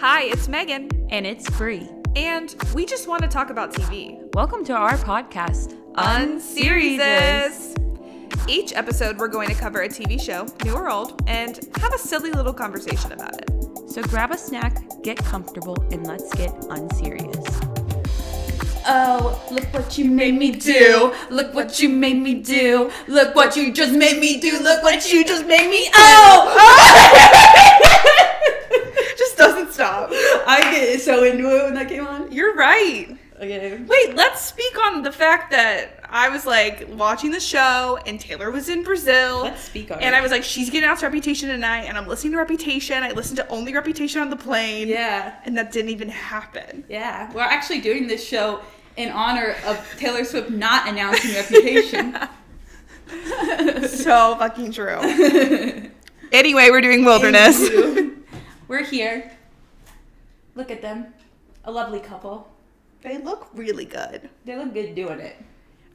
Hi, it's Megan. And it's Bree. And we just want to talk about TV. Welcome to our podcast, Unseriesous. Each episode, we're going to cover a TV show, new or old, and have a silly little conversation about it. So grab a snack, get comfortable, and let's get unserious. Oh, look what you made me do. Look what you made me do. Look what you just made me do. Look what you just made me. Just doesn't stop. I get so into it when that came on. You're right. Okay. Wait, let's speak on the fact that I was like watching the show and Taylor was in Brazil. Let's speak on it. And I was like, she's getting out to Reputation tonight, and I'm listening to Reputation. I listened to only Reputation on the plane. Yeah. And that didn't even happen. Yeah. We're actually doing this show in honor of Taylor Swift not announcing Reputation. So fucking true. Anyway, we're doing Wilderness. We're here. Look at them. A lovely couple. They look really good. They look good doing it.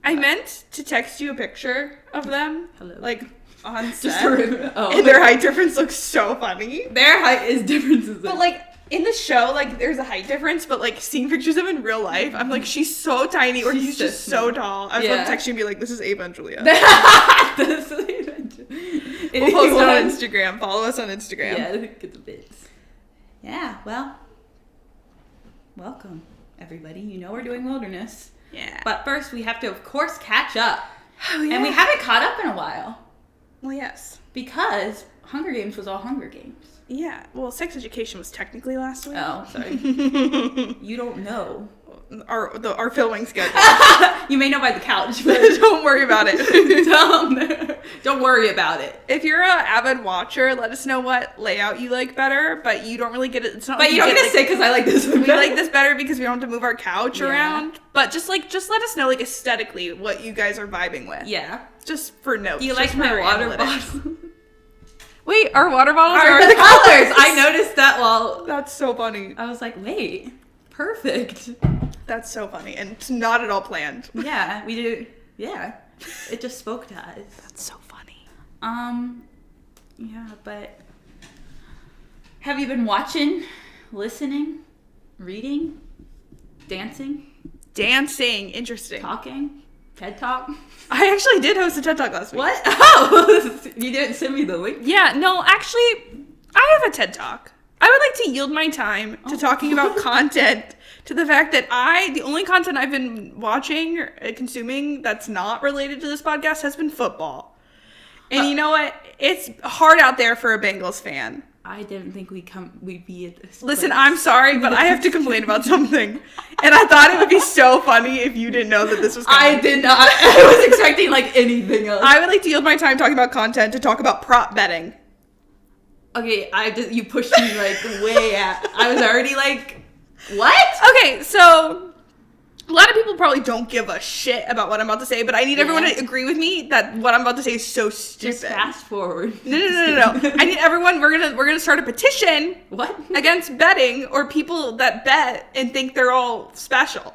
I meant to text you a picture of them. Hello. Like on Just set. oh. And their height difference looks so funny. Their height is different. But like in the show, like there's a height difference, but like seeing pictures of him in real life, I'm like, she's so tiny or he's just so tall. I was about to text you and be like, this is Ava and Julia. We'll post it on Instagram. Follow us on Instagram. Yeah, get the bits. Yeah, well, welcome, everybody. You know we're doing Wilderness. Yeah. But first, we have to, of course, catch up. Oh, yeah. And we haven't caught up in a while. Well, yes. Because Hunger Games was all Hunger Games. Yeah. Well, Sex Education was technically last week. Oh, sorry. You don't know. Our filming schedule. You may know by the couch, but Don't worry about it. don't worry about it. If you're an avid watcher, let us know what layout you like better, but you don't really get it. It's not But like you don't get, get to say because I like this one. we like this better because we don't have to move our couch Yeah. around. But just let us know, like, aesthetically what you guys are vibing with. Yeah. Just for notes. Do you just like my for water analytics. bottle? Wait, our water bottles Are are the colors. I noticed that while That's so funny. I was like, wait, perfect. That's so funny. And it's not at all planned. Yeah, we do. Yeah, it just spoke to us. That's so funny. Yeah, but have you been watching, listening, reading, dancing, Dancing. Interesting. talking, TED Talk? I actually did host a TED Talk last week. What? Oh, you didn't send me the link. Yeah, no, actually, I have a TED Talk. I would like to yield my time to talking about content to the fact that the only content I've been watching or consuming that's not related to this podcast has been football. And you know what? It's hard out there for a Bengals fan. I didn't think we'd be at this. Listen, place. I'm sorry, but I have to complain about something. And I thought it would be so funny if you didn't know that this was coming. I did not. I was expecting like anything else. I would like to yield my time talking about content to talk about prop betting. Okay, you pushed me like way out. I was already like, what? Okay, so a lot of people probably don't give a shit about what I'm about to say, but I need everyone to agree with me that what I'm about to say is so stupid. Just fast forward. No. I need everyone. We're gonna start a petition. What? Against betting or people that bet and think they're all special.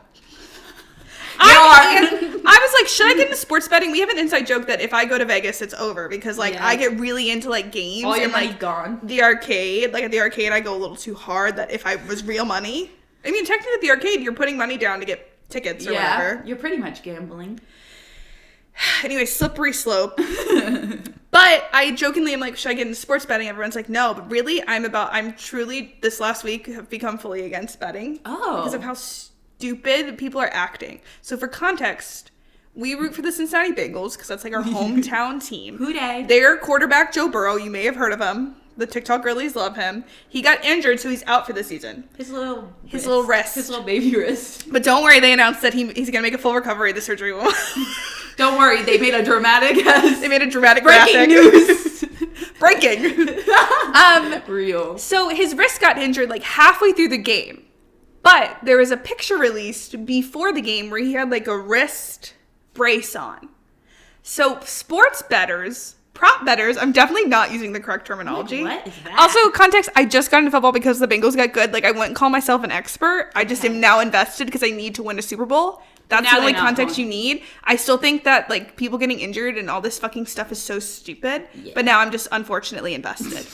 I was like, should I get into sports betting? We have an inside joke that if I go to Vegas, it's over because like I get really into like games all your and money like gone. the arcade. Like at the arcade, I go a little too hard. That if I was real money, I mean, technically at the arcade, you're putting money down to get tickets or whatever. You're pretty much gambling. Anyway, slippery slope. But I jokingly am like, should I get into sports betting? Everyone's like, no. But really, I'm truly, this last week, have become fully against betting. Oh. Because of how stupid people are acting. So for context, we root for the Cincinnati Bengals because that's like our hometown team. Who dey? Their quarterback, Joe Burrow, you may have heard of him. The TikTok girlies love him. He got injured, so he's out for the season. His little wrist. His little baby wrist. But don't worry, they announced that he's going to make a full recovery. The surgery will. Don't worry, they made a dramatic dramatic breaking graphic. news. Breaking. Real. So his wrist got injured like halfway through the game. But there was a picture released before the game where he had like a wrist brace on. So sports bettors, prop bettors, I'm definitely not using the correct terminology. What is that? Also, context, I just got into football because the Bengals got good. Like, I wouldn't call myself an expert. I just am now invested because I need to win a Super Bowl. That's Now the only they're not context going. you need. I still think that, like, people getting injured and all this fucking stuff is so stupid. Yeah. But now I'm just unfortunately invested.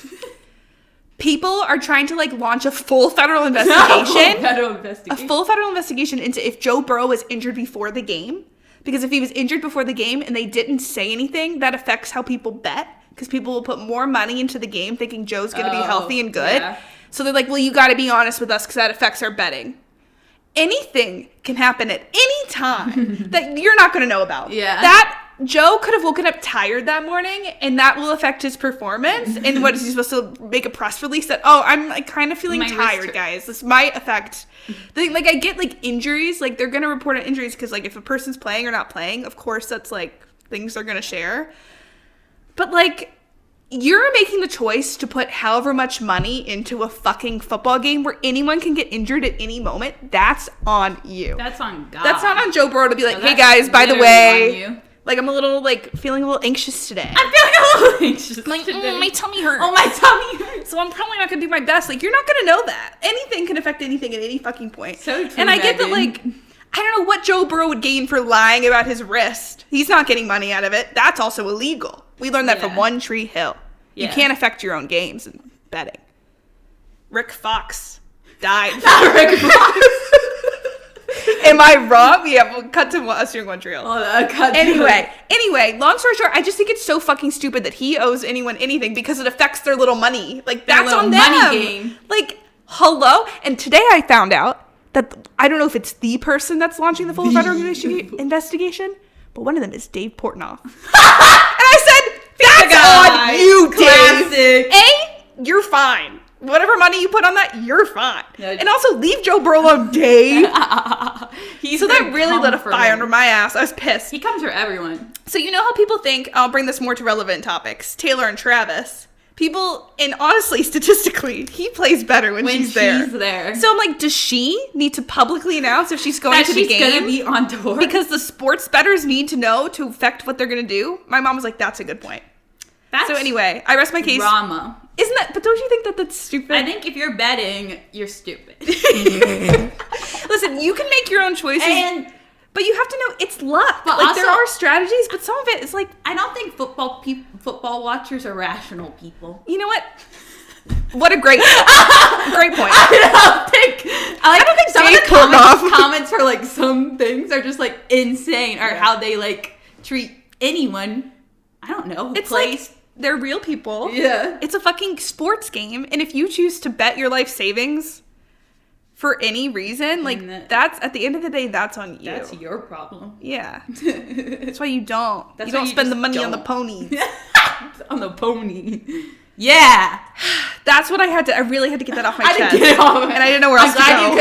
People are trying to like launch a full federal investigation. A full federal investigation into if Joe Burrow was injured before the game. Because if he was injured before the game and they didn't say anything, that affects how people bet. Because people will put more money into the game thinking Joe's going to be healthy and good. Yeah. So they're like, well, you got to be honest with us because that affects our betting. Anything can happen at any time that you're not going to know about. Yeah. That Joe could have woken up tired that morning, and that will affect his performance. And what is he supposed to make a press release that, oh, I'm like kind of feeling tired, guys. This might affect. Like, I get like injuries. Like, they're going to report on injuries because, like, if a person's playing or not playing, of course, that's like things they're going to share. But, like, you're making the choice to put however much money into a fucking football game where anyone can get injured at any moment. That's on you. That's on God. That's not on Joe Burrow to be like, hey guys, by the way, like I'm a little like feeling a little anxious today. I'm feeling a little anxious today. My tummy hurts. Oh, my tummy hurts. So I'm probably not gonna do my best. Like, you're not gonna know that. Anything can affect anything at any fucking point. So true, and I get that, like, I don't know what Joe Burrow would gain for lying about his wrist. He's not getting money out of it. That's also illegal. We learned that from One Tree Hill. You can't affect your own games in betting. Rick Fox died. Not Rick Fox. Am I wrong? Yeah, we'll cut to us doing One Tree Hill. Anyway, long story short, I just think it's so fucking stupid that he owes anyone anything because it affects their little money. Like, that's on them. Money game. Like, hello? And today I found out that, I don't know if it's the person that's launching the full federal investigation, but one of them is Dave Portnoy. And I said, that's on you, Dave. You're fine. Whatever money you put on that, you're fine. Yeah. And also, leave Joe Burrow alone, Dave. So that really lit a fire under my ass. I was pissed. He comes for everyone. So you know how people think, I'll bring this more to relevant topics, Taylor and Travis. People, and honestly, statistically, he plays better when she's there. So I'm like, does she need to publicly announce if she's going to the game? That she's going to be on tour? Because the sports bettors need to know to affect what they're going to do. My mom was like, that's a good point. So anyway, I rest my case. Drama. Isn't that, but don't you think that that's stupid? I think if you're betting, you're stupid. Listen, you can make your own choices. But you have to know it's luck. But like, also, there are strategies, but some of it is like, I don't think football watchers are rational people. You know what? What a great point. I don't think some of the comments for like some things are just like insane, or how they like treat anyone. I don't know. It's like they're real people. Yeah. It's a fucking sports game, and if you choose to bet your life savings for any reason, like, that's, at the end of the day, that's on you. That's your problem. Yeah. That's why you don't. You don't spend the money on the ponies. On the pony. Yeah. That's what I really had to get that off my chest. I didn't get it off. And I didn't know where else to go. I'm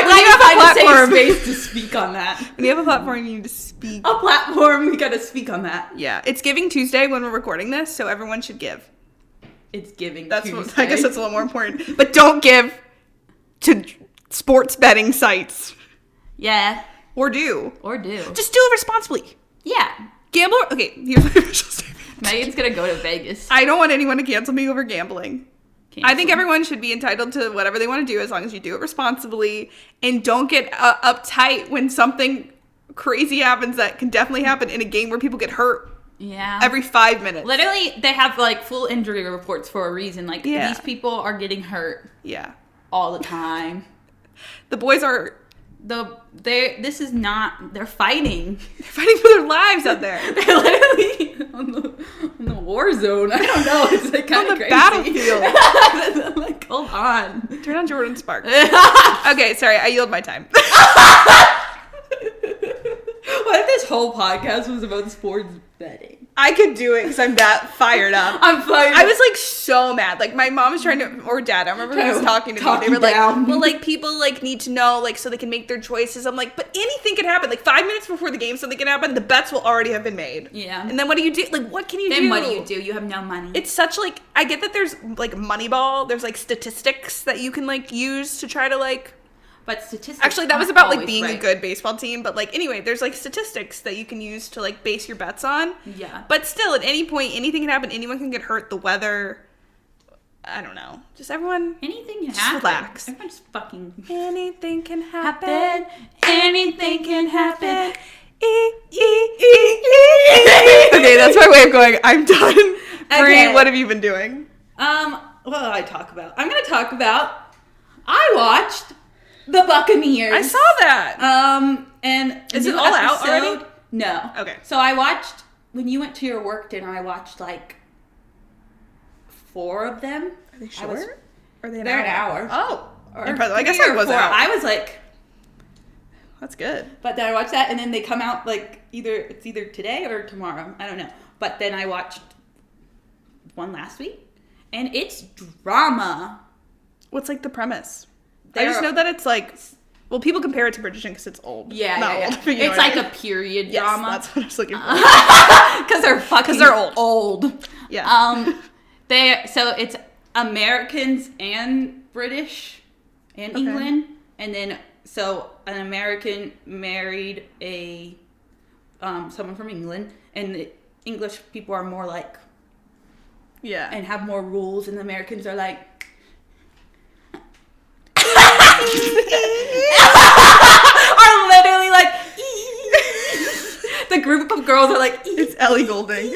glad you have a platform space to speak on that. When you have a platform, you need to speak. A platform, we gotta speak on that. Yeah. It's Giving Tuesday when we're recording this, so everyone should give. It's Giving Tuesday. Tuesday. I guess that's a little more important. But don't give to sports betting sites. Yeah. Or do. Just do it responsibly. Yeah. Gamble. Okay, here's my official statement. Megan's gonna go to Vegas. I don't want anyone to cancel me over gambling. I think everyone should be entitled to whatever they want to do as long as you do it responsibly, and don't get uptight when something crazy happens that can definitely happen in a game where people get hurt. Yeah. Every 5 minutes. Literally, they have like full injury reports for a reason. Like, these people are getting hurt. Yeah. All the time. The boys are. This is not. They're fighting. They're fighting for their lives out there. They're literally on the war zone. I don't know. It's like kind of crazy. Battlefield. Like, hold on. Turn on Jordan Sparks. Okay, sorry. I yield my time. What if this whole podcast was about sports betting? I could do it because I'm that fired up. I'm fired up. I was like so mad. Like, my mom was trying to, or dad, I remember who was talking to me. They were like, well, like, people like need to know, like, so they can make their choices. I'm like, but anything can happen. Like, 5 minutes before the game, something can happen. The bets will already have been made. Yeah. And then what do you do? Like, what can you do? Then what do you do? You have no money. It's such like, I get that there's like Moneyball. There's like statistics that you can like use to try to like. But statistics. Actually, that was about like being a good baseball team. But like, anyway, there's like statistics that you can use to like base your bets on. Yeah. But still, at any point, anything can happen. Anyone can get hurt. The weather. I don't know. Just everyone. Anything can just happen. Relax. Everyone's fucking. Anything can happen. Anything can happen. Okay, that's my way of going. I'm done. Bree, what have you been doing? what did I talk about? I'm going to talk about, I watched The Buccaneers. I saw that. And is it all out already? No. Okay. So I watched, when you went to your work dinner, I watched like 4 of them. Are they short? Or are they They're an hour. Oh. Or Impressive. I guess I was 4. out. I was like, that's good. but then I watched that, and then they come out like either today or tomorrow. I don't know. But then I watched one last week, and it's drama. What's like the premise? I just know that it's like, well, people compare it to Bridgerton because it's old. Yeah, Not yeah. old, but you know it's what I like mean. a period Yes, drama. that's what I was looking for. Because they're old. Yeah. So it's Americans and British and England, and then so an American married a someone from England, and the English people are more like and have more rules, and the Americans are like are literally like the group of girls are like it's Ellie Goulding.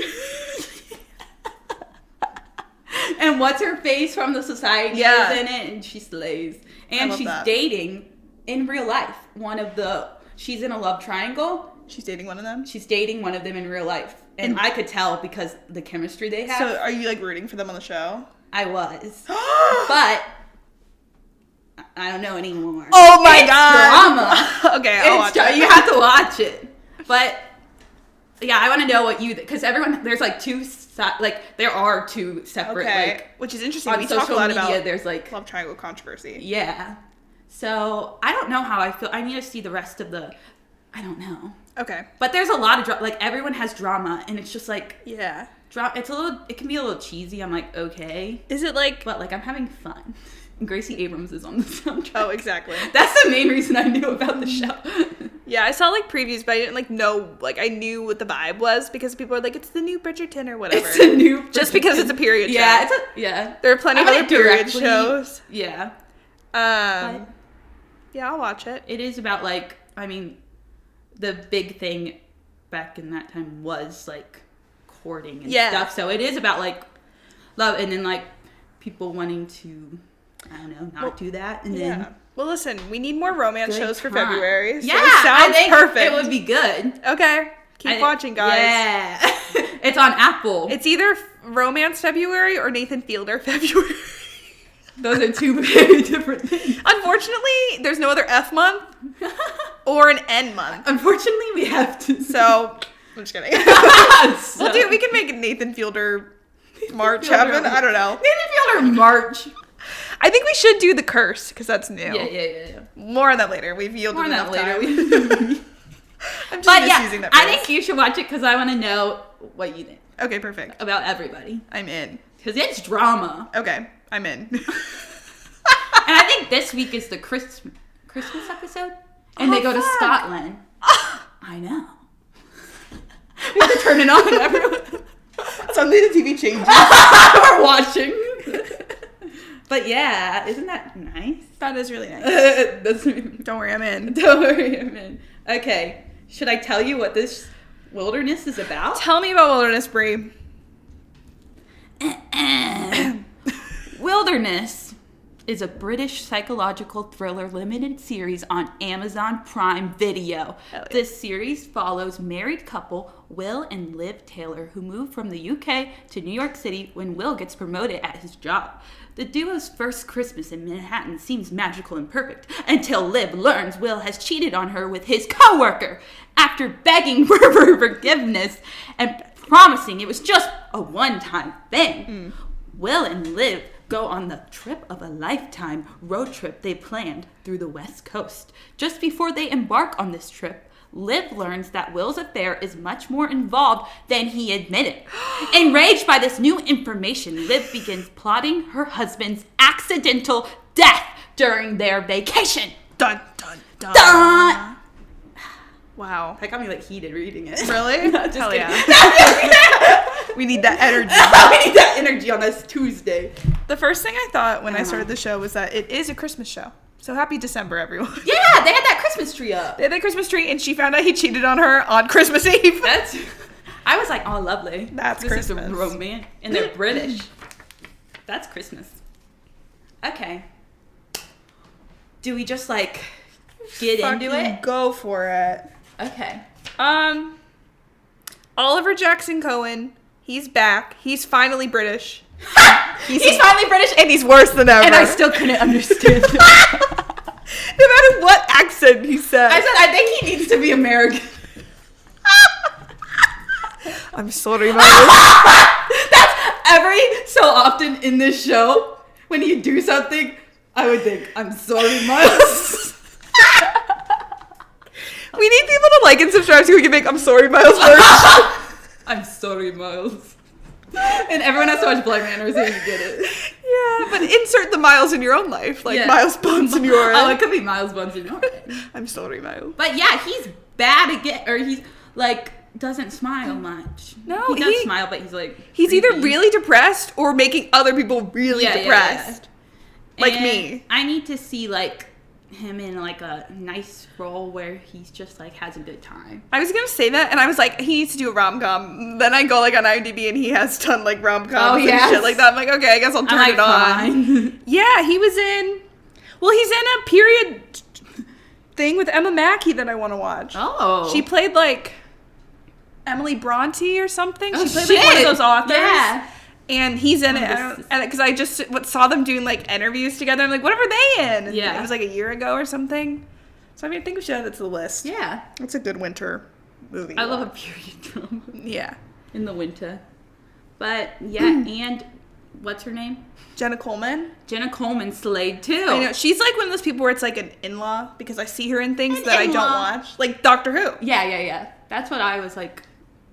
And what's her face from the Society is in it, and she slays. And she's dating in real life she's in a love triangle. She's dating one of them? She's dating one of them in real life. And I could tell because the chemistry they have. So are you like rooting for them on the show? I was. But I don't know anymore. Oh my it's god. Drama. Okay, I'll watch it. You have to watch it. But yeah, I want to know because everyone, there's like there are 2 separate, like, which is interesting. on We social talk a lot media, about there's like love triangle controversy. Yeah. So I don't know how I feel. I need to see the rest of I don't know. Okay. But there's a lot of drama. Like, everyone has drama, and it's just like, Yeah. it can be a little cheesy. I'm like, okay. Is it like... But like, I'm having fun. And Gracie Abrams is on the soundtrack. Oh, exactly. That's the main reason I knew about the show. Yeah, I saw like previews, but I didn't like know, like I knew what the vibe was because people are like, it's the new Bridgerton or whatever. It's a new Bridgerton. Just because it's a period show. Yeah. There are plenty of other period shows. Yeah. Yeah, I'll watch it. It is about like, I mean, the big thing back in that time was like courting and stuff. So it is about like love, and then like people wanting to, I don't know, not do that. And then well, listen, we need more romance shows for February. So yeah, sounds I think perfect. It would be good. Okay, keep watching, guys. Yeah, it's on Apple. It's either Romance February or Nathan Fielder February. Those are 2 very different things. Unfortunately, there's no other F month or an N month. Unfortunately, we have to. So, I'm just kidding. We can make Nathan Fielder March happen. I don't know. Nathan Fielder March. I think we should do The Curse, because that's new. Yeah. More on that later. We've yielded enough time. I'm just misusing that phrase. I think you should watch it because I want to know what you think. Okay, perfect. About everybody. I'm in. Because it's drama. Okay, I'm in. And I think this week is the Christmas episode. And they go to Scotland. I know. We have to turn it on, everyone. Suddenly the TV changes. We're watching. But yeah, isn't that nice? That is really nice. Don't worry, I'm in. Don't worry, I'm in. Okay, should I tell you what this wilderness is about? Tell me about Wilderness, Brie. Wilderness is a British psychological thriller limited series on Amazon Prime Video. Yeah. This series follows married couple Will and Liv Taylor, who moved from the UK to New York City when Will gets promoted at his job. The duo's first Christmas in Manhattan seems magical and perfect until Liv learns Will has cheated on her with his coworker. After begging for her forgiveness and promising it was just a one-time thing, Will and Liv go on the trip of a lifetime road trip they planned through the West Coast. Just before they embark on this trip, Liv learns that Will's affair is much more involved than he admitted. Enraged by this new information, Liv begins plotting her husband's accidental death during their vacation. Dun, dun, dun. Dun! Wow. That got me like heated reading it. Really? No, just Hell kidding. yeah. We need that energy. We need that energy on this Tuesday. The first thing I thought when I started the show was that it is a Christmas show. So happy December, everyone. Yeah, they had that Christmas tree up. They had that Christmas tree, and she found out he cheated on her on Christmas Eve. I was like, oh, lovely. That's this Christmas. is a romance. And they're British. That's Christmas. Okay. Do we just like get into it? Go for it. Okay. Oliver Jackson Cohen, he's back. He's finally British. He's finally British, And he's worse than ever. and I still couldn't understand him. No matter what accent he said. I said, I think he needs to be American. I'm sorry, Miles. That's every so often in this show, when you do something, I would think, I'm sorry, Miles. We need people to like and subscribe so we can make I'm sorry, Miles worse. I'm sorry, Miles. And everyone has to watch Black Manners so you get it. Yeah, but insert the Miles in your own life. Like Yeah. Miles Buns in yours. Oh, it could be Miles Buns in yours. I'm sorry, Miles. But yeah, he's bad again, or he's like, doesn't smile much. No, he does he- smile, but he's like He's creepy. either really depressed or making other people really Yeah, yeah, depressed. Like And me. I need to see like him in like a nice role where he's just like has a good time. I was gonna say that, and I was like, he needs to do a rom-com. Then I go like on IMDb, and he has done like rom-coms and shit like that. I'm like, okay, I guess I'll turn I'm like, it on. fine. Yeah, he was in. Well, he's in a period thing with Emma Mackey that I want to watch. Oh, She played like Emily Bronte or something. Oh, She played like one of shit. those authors. Yeah. And he's in it, this is- and because I just saw them doing like interviews together. I'm like, what were they in? And Yeah. it was like a year ago or something. So I mean, I think we should add it to the list. Yeah, It's a good winter movie. I love a period drama Yeah, in the winter. But yeah, and what's her name? Jenna Coleman. Jenna Coleman slayed too. I know she's like one of those people where it's like an in-law because I see her in things An that I don't in-law. watch, like Doctor Who. Yeah. That's what I was like.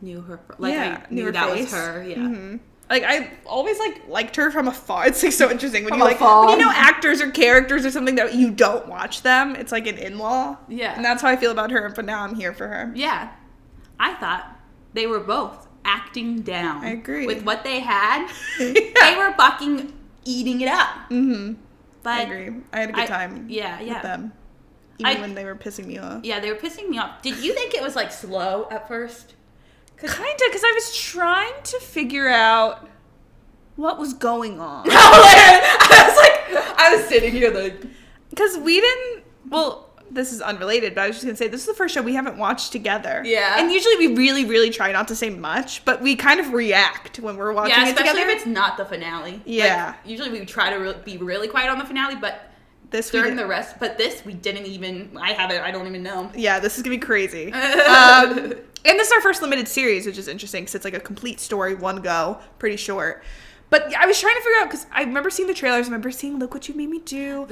Knew her. Like Yeah, I knew her that face. was her. Yeah. Mhm. Like I always like liked her from afar. It's like so interesting when From you like afar. when you know actors or characters or something that you don't watch them. It's like an in-law. Yeah. And that's how I feel about her. But now I'm here for her. Yeah. I thought they were both acting down. I agree. With what they had, Yeah. they were fucking eating it up. Mm-hmm. But I agree. I had a good time. yeah. With them, even I- when they were pissing me off. Yeah, they were pissing me off. Did you think it was like slow at first? Kinda, because I was trying to figure out what was going on. I was sitting here like, Because we didn't. Well, this is unrelated, but I was just gonna say this is the first show we haven't watched together. Yeah. And usually we really, really try not to say much, but we kind of react when we're watching yeah, it especially together. if it's not the finale. Yeah. Like, usually we try to be really quiet on the finale, but this we during did- the rest, but this we didn't even. I don't even know. Yeah, this is gonna be crazy. And this is our first limited series, which is interesting because it's like a complete story, one go, pretty short. But I was trying to figure out because I remember seeing the trailers. I remember seeing "Look What You Made Me Do,"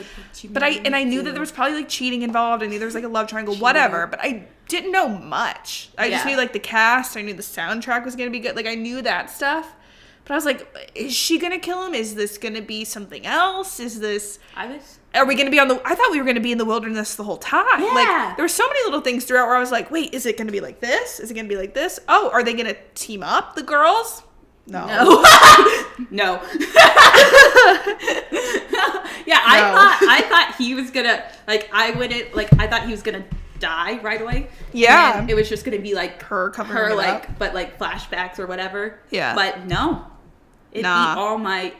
but I knew that there was probably like cheating involved. I knew there was like a love triangle, whatever. But I didn't know much. I just Yeah. knew like the cast. I knew the soundtrack was gonna be good. Like I knew that stuff. But I was like, is she gonna kill him? Is this gonna be something else? Are we gonna be on the? I thought we were gonna be in the wilderness the whole time. Yeah. Like there were so many little things throughout where I was like, wait, is it gonna be like this? Is it gonna be like this? Oh, are they gonna team up, the girls? No. No. Yeah, I thought he was gonna I thought he was gonna die right away. Yeah. And it was just gonna be like Her covering it like up. but like flashbacks or whatever. Yeah. But no. It Nah. beat all my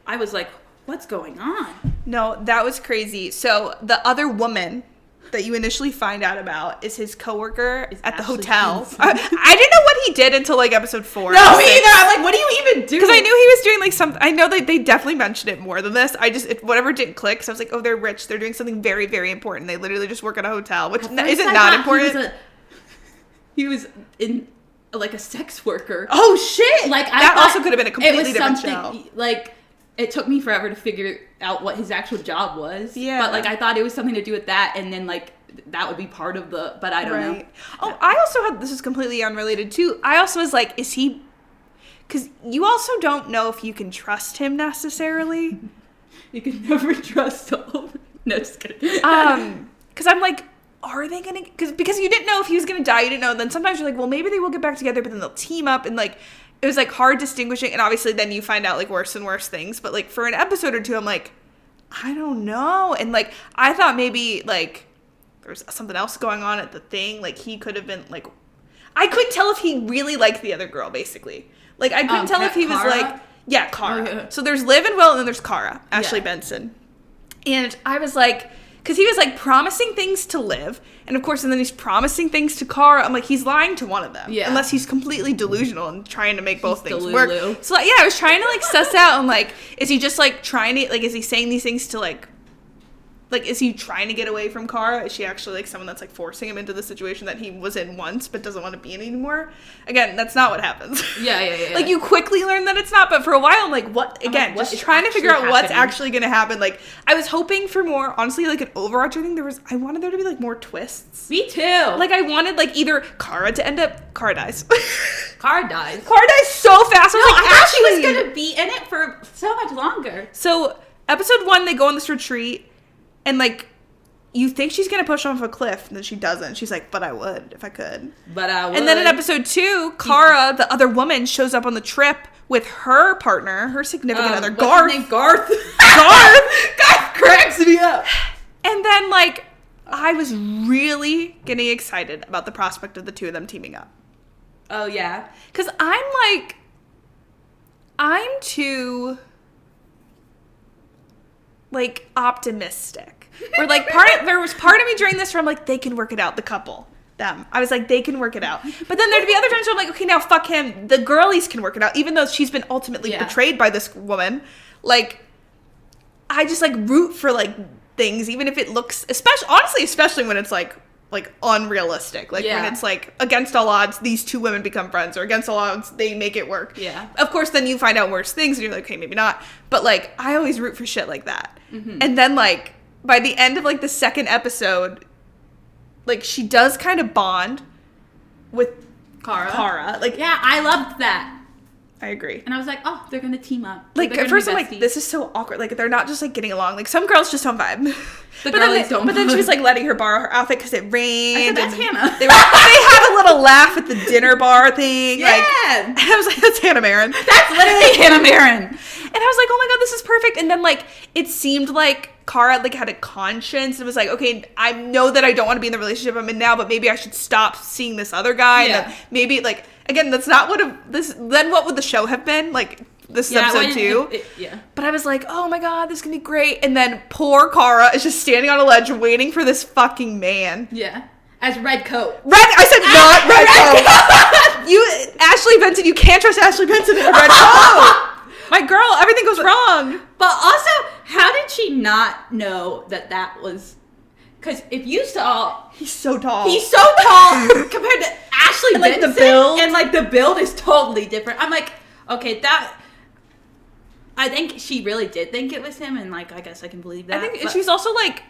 I was like, what's going on? No, that was crazy. So the other woman that you initially find out about is his coworker at the Ashley hotel. Benson. I didn't know what he did until like episode 4. No, me either. I'm like, what do you even do? Because I knew he was doing like some. I know that they definitely mentioned it more than this. Whatever didn't click. So I was like, oh, they're rich. They're doing something very, very important. They literally just work at a hotel, which isn't not important. He was in like a sex worker. Oh shit! Like that thought also could have been a completely it was different something, show. Like it took me forever to figure out what his actual job was. Yeah. But like I thought it was something to do with that, and then like that would be part of the. But I don't know. Oh, I also had. This is completely unrelated too. I also was like, is he? Because you also don't know if you can trust him necessarily. You can never trust all. No, just kidding. Because I'm like, are they gonna? Because you didn't know if he was gonna die. You didn't know. Then sometimes you're like, well, maybe they will get back together, but then they'll team up, and like, it was like hard distinguishing. And obviously, then you find out like worse and worse things. But like for an episode or two, I'm like, I don't know. And like, I thought maybe like there's something else going on at the thing. Like he could have been like, I couldn't tell if he really liked the other girl. Basically, like I couldn't tell if he was Cara? like. Yeah, Cara. Oh, yeah. So there's Liv and Will, and then there's Cara, Ashley Yeah. Benson. And I was like, because he was like promising things to Liv, and of course, and then he's promising things to Cara. I'm like, he's lying to one of them. Yeah. Unless he's completely delusional and trying to make both things Delulu. work. So like, yeah, I was trying to like suss out, and like, is he just like trying to, like, is he saying these things to like, is he trying to get away from Cara? Is she actually like someone that's like forcing him into the situation that he was in once but doesn't want to be in anymore? Again, that's not what happens. Yeah. Like, you quickly learn that it's not, but for a while I'm like, what? Again, like, what just is trying to figure out actually what's happening? actually going to happen. Like, I was hoping for more, honestly, like an overarching thing. I wanted there to be like more twists. Me too. Like, I wanted like either Cara to end up, Cara dies. Cara dies. Cara dies so fast. I was like, I thought she was Ashley! gonna be in it for so much longer. So, episode 1, they go on this retreat, and like, you think she's gonna push off a cliff, and then she doesn't. She's like, but I would if I could. But I would. And then in episode 2, Cara, the other woman, shows up on the trip with her partner, her significant other, what's Garth. his name? Garth. Garth Cracks me up. And then, like, I was really getting excited about the prospect of the two of them teaming up. Oh yeah. Because I'm too, like, optimistic. Or, like, there was part of me during this where I'm like, they can work it out, the couple. Them. I was like, they can work it out. But then there'd be other times where I'm like, okay, now fuck him. The girlies can work it out, even though she's been ultimately betrayed by this woman. Like, I just, like, root for, like, things, even if it looks, especially when it's, like unrealistic. Like, when it's, like, against all odds, these two women become friends, or against all odds, they make it work. Yeah. Of course, then you find out worse things, and you're like, okay, maybe not. But, like, I always root for shit like that. Mm-hmm. And then, like, by the end of, like, the second episode, like, she does kind of bond with Cara. Like, Yeah, I loved that. I agree. And I was like, oh, they're gonna team up. Like, They're at gonna first be I'm like, besties. this is so awkward. Like, they're not just, like, getting along. Like, some girls just don't vibe. The girlies don't But then she vibe. was, like, letting her borrow her outfit because it rained. I said, that's and Hannah. They had a little laugh at the dinner bar thing. Yeah. Like, and I was like, that's Hannah Marin. That's literally Hannah Marin. And I was like, oh my God, this is perfect. And then, like, it seemed like Cara, like, had a conscience. It was like, okay, I know that I don't want to be in the relationship I'm in now, but maybe I should stop seeing this other guy. Yeah. And then maybe, like, again, that's not then what would the show have been? Like, this is episode 2. Yeah. But I was like, oh my God, this is gonna be great. And then poor Cara is just standing on a ledge waiting for this fucking man. Yeah. As Red Coat. I said not red coat. You, Ashley Benson, you can't trust Ashley Benson in a red coat. My girl, everything goes wrong. But also, how did she not know that was... Because if you saw... He's so tall. He's so tall compared to Ashley And, like, the Benson, build. and, like, the build is totally different. I'm like, okay, I think she really did think it was him, and, like, I guess I can believe that. I think but- she was also like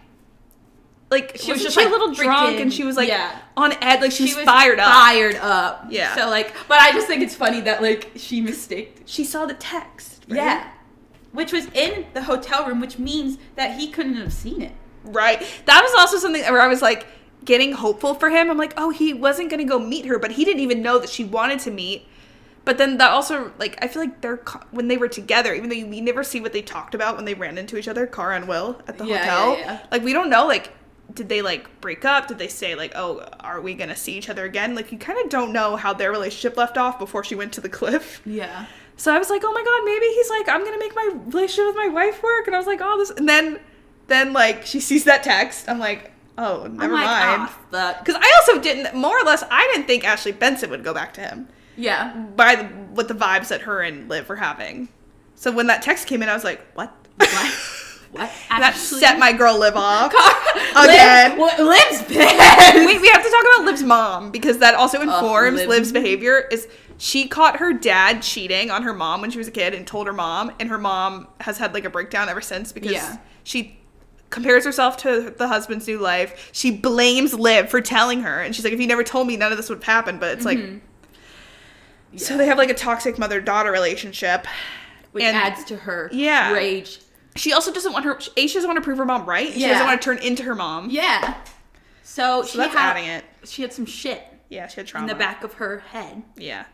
she was just like, a little drunk, freaking- and she was like yeah. on edge, like she was was fired up. Fired up. Yeah. So, like, but I just think it's funny that, like, she mistaked. She saw the text. Right? Yeah. Which was in the hotel room, which means that he couldn't have seen it. Right. That was also something where I was like getting hopeful for him. I'm like, oh, he wasn't gonna go meet her, but he didn't even know that she wanted to meet. But then that also, like, I feel like when they were together, even though we never see what they talked about when they ran into each other, Cara and Will, at the hotel. Yeah. Like, we don't know, like, did they, like, break up? Did they say, like, oh, are we gonna see each other again? Like, you kind of don't know how their relationship left off before she went to the cliff. Yeah. So I was like, oh my God, maybe he's like, I'm gonna make my relationship with my wife work. And I was like, oh, this. And then like, she sees that text. I'm like, oh, never mind. Because I also didn't, more or less, I didn't think Ashley Benson would go back to him. Yeah. With the vibes that her and Liv were having. So when that text came in, I was like, what? What? That set my girl Liv off. Again. Liv's pissed. We have to talk about Liv's mom, because that also informs Liv. Liv's behavior. Is she caught her dad cheating on her mom when she was a kid and told her mom, and her mom has had like a breakdown ever since because she compares herself to the husband's new life. She blames Liv for telling her, and she's like, if you never told me, none of this would have happened. But it's like, so they have like a toxic mother-daughter relationship. Which adds to her rage. She also doesn't want her, she doesn't want to prove her mom right. She doesn't want to turn into her mom. Yeah. So that's adding it. She had some shit. Yeah, she had trauma. In the back of her head. Yeah.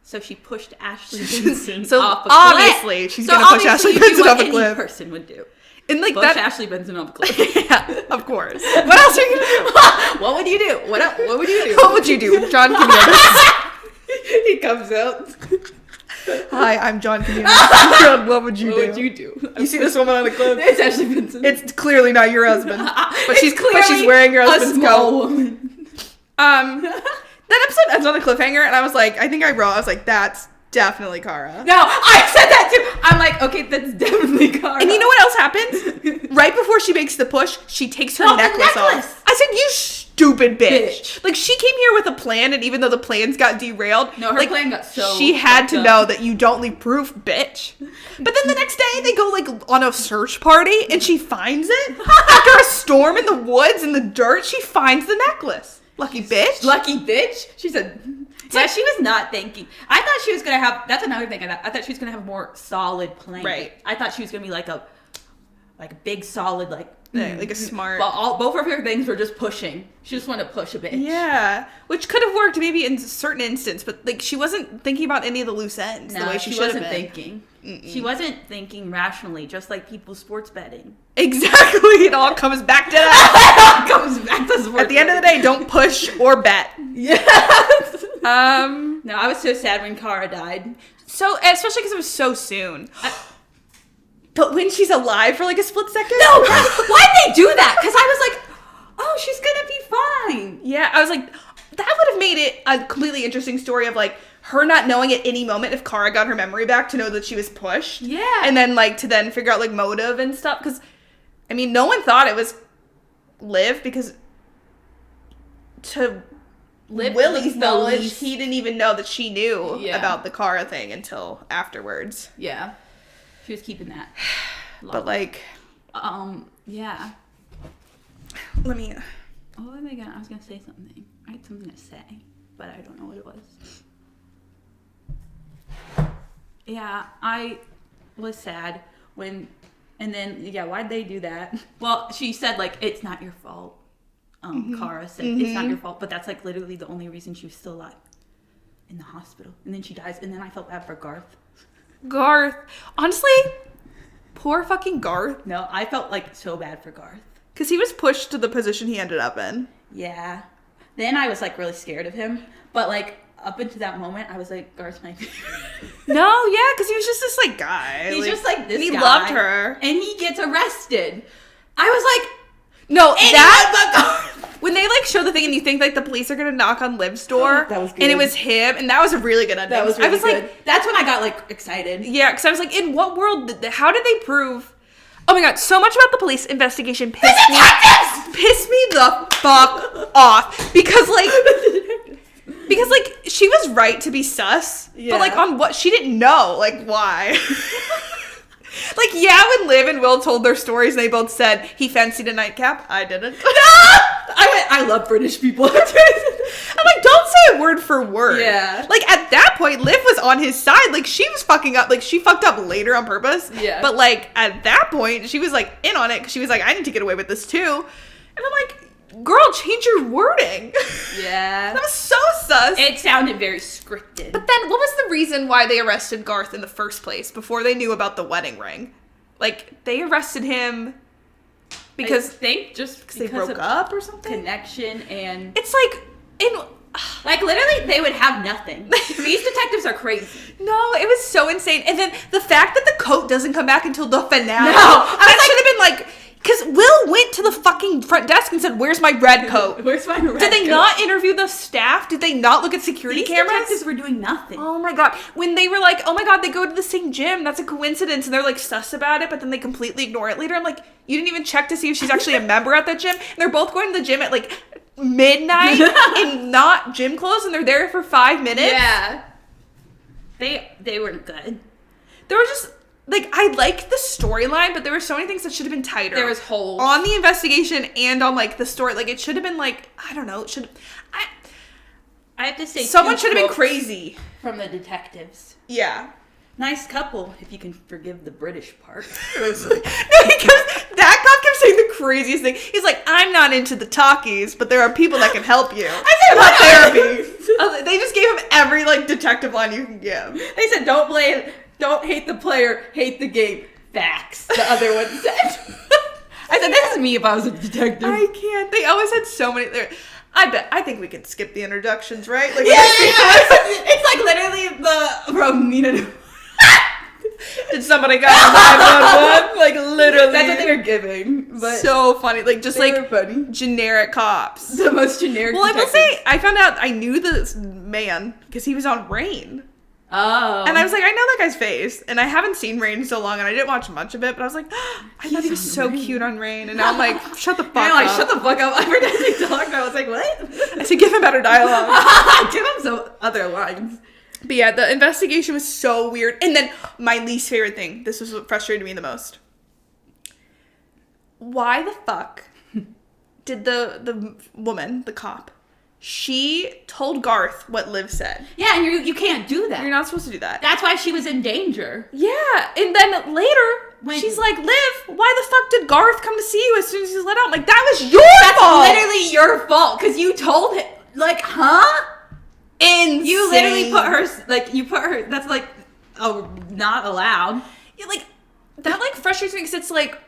So she pushed Ashley Benson so off a cliff. obviously she's gonna push Ashley Benson off a cliff. Any person would do. And like Push Ashley Benson off a cliff. Yeah, of course. What else are you gonna do? What would you do? What would you do? What would you do, John? Give me a He comes out. Hi, I'm John Community. What would you do? What would you do? You see this woman on the clip? It's Ashley Benson. It's clearly not your husband, but she's clearly wearing your husband's a small coat. woman. That episode ends on a cliffhanger, and I was like, that's definitely Kara. No, I said that too. I'm like, okay, that's definitely Kara. And you know what else happens? Right before she makes the push, she takes her necklace off. I said, you stupid bitch. Like, she came here with a plan, and even though the plans got derailed, no, her plan got so she had to up. know that you don't leave proof, bitch. But then the next day, they go, like, on a search party, and she finds it. After a storm in the woods, in the dirt, she finds the necklace. Lucky bitch. Lucky bitch. She said... Yeah, she was not thinking. I thought she was going to have... That's another thing. I thought she was going to have a more solid plan. Right. I thought she was going to be like a big solid, like a smart... Well, both of her things were just pushing. She just wanted to push a bitch. Yeah. Which could have worked maybe in certain instance, but like she wasn't thinking about any of the loose ends the way she should have been. Thinking. She wasn't thinking rationally, just like people sports betting. Exactly. It all comes back to It that. all comes back to sports At the end of the day, don't push or bet. Yes. No, I was so sad when Kara died. So, especially because it was so soon. But when she's alive for like a split second? No, why'd they do that? Because I was like, oh, she's gonna be fine. Yeah, I was like, that would have made it a completely interesting story of like her not knowing at any moment if Kara got her memory back to know that she was pushed. Yeah. And then like to then figure out like motive and stuff. Because, I mean, no one thought it was Liv because to Willie's knowledge, he didn't even know that she knew about the Kara thing until afterwards. Yeah. She was keeping that. But like... yeah. Let me... Oh, am I gonna... I was gonna say something. I had something to say, but I don't know what it was. Yeah, I was sad when... And then, yeah, why'd they do that? Well, she said, like, it's not your fault. Kara said, it's not your fault, but that's, like, literally the only reason she was still alive. In the hospital. And then she dies, and then I felt bad for Garth. Honestly, poor fucking Garth. No, I felt, like, so bad for Garth. Because he was pushed to the position he ended up in. Yeah. Then I was, like, really scared of him. But, like, up until that moment, I was like, Garth's my favorite. No, yeah, because he was just this, like, guy. He's just, like, this and he guy. loved her. And he gets arrested. I was like... No, when they like show the thing and you think like the police are gonna knock on Liv's door, that was good. and it was him, and that was a really good ending. That was really I was good. like, that's when I got like excited. Yeah, because I was like, in what world? How did they prove? Oh my god, so much about the police investigation pissed me the fuck off because like she was right to be sus, but like on what she didn't know, like why. Like, yeah, when Liv and Will told their stories, they both said, he fancied a nightcap. I didn't. I love British people. I'm like, don't say it word for word. Yeah. Like, at that point, Liv was on his side. Like, she was fucking up. Like, she fucked up later on purpose. Yeah. But, like, at that point, she was, like, in on it. Because she was like, I need to get away with this, too. And I'm like, girl, change your wording. Yeah. That was so sus. It sounded very scripted. But then, what was the reason why they arrested Garth in the first place before they knew about the wedding ring? Like, they arrested him because I think just because they broke up or something? Connection and... It's like, like, literally, they would have nothing. These detectives are crazy. No, it was so insane. And then the fact that the coat doesn't come back until the finale. No, that should have been like... Because Will went to the fucking front desk and said, where's my red coat? Where's my red coat? Did they not interview the staff? Did they not look at security cameras? These detectives were doing nothing. Oh my god. When they were like, oh my god, they go to the same gym. That's a coincidence. And they're like sus about it, but then they completely ignore it later. I'm like, you didn't even check to see if she's actually a member at that gym? And they're both going to the gym at like midnight in not gym clothes and they're there for 5 minutes. Yeah. They weren't good. There were just... Like, I liked the storyline, but there were so many things that should have been tighter. There was holes. On the investigation and on, like, the story. Like, it should have been, like, I don't know. It should I have to say... Someone should have been crazy. From the detectives. Yeah. Nice couple, if you can forgive the British part. No, because that cop kept saying the craziest thing. He's like, I'm not into the talkies, but there are people that can help you. I said, about therapy. They just gave him every, like, detective line you can give. They said, don't hate the player, hate the game. Facts, the other one said. I said, this is me if I was a detective. I can't. They always had so many... I think we could skip the introductions, right? Like, yeah. It's like literally from Nina... Did somebody call 911? Like, literally. That's what they were giving. But so funny. Like, just they like were funny. generic cops. The most generic. Well, I will detectives. say, I found out I knew this man because he was on Rain. Oh. And I was like, I know that guy's face. And I haven't seen Rain in so long, and I didn't watch much of it, but I was like, I thought he was so cute on Rain. And now I'm like, shut the fuck You're up. like, shut the fuck up. I forgot to talk. I was like, what? I said, give him better dialogue. Give him some other lines. But yeah, the investigation was so weird. And then my least favorite thing, this was what frustrated me the most. Why the fuck did the woman, the cop, she told Garth what Liv said? Yeah, and you can't do that. You're not supposed to do that. That's why she was in danger. Yeah, and then later, When- she's like, Liv, why the fuck did Garth come to see you as soon as he's let out? I'm like, that was your fault! That's literally your fault, because you told him, like, huh? Insane. You literally put her, that's like, oh, not allowed. Yeah, like, that, like, frustrates me because it's like,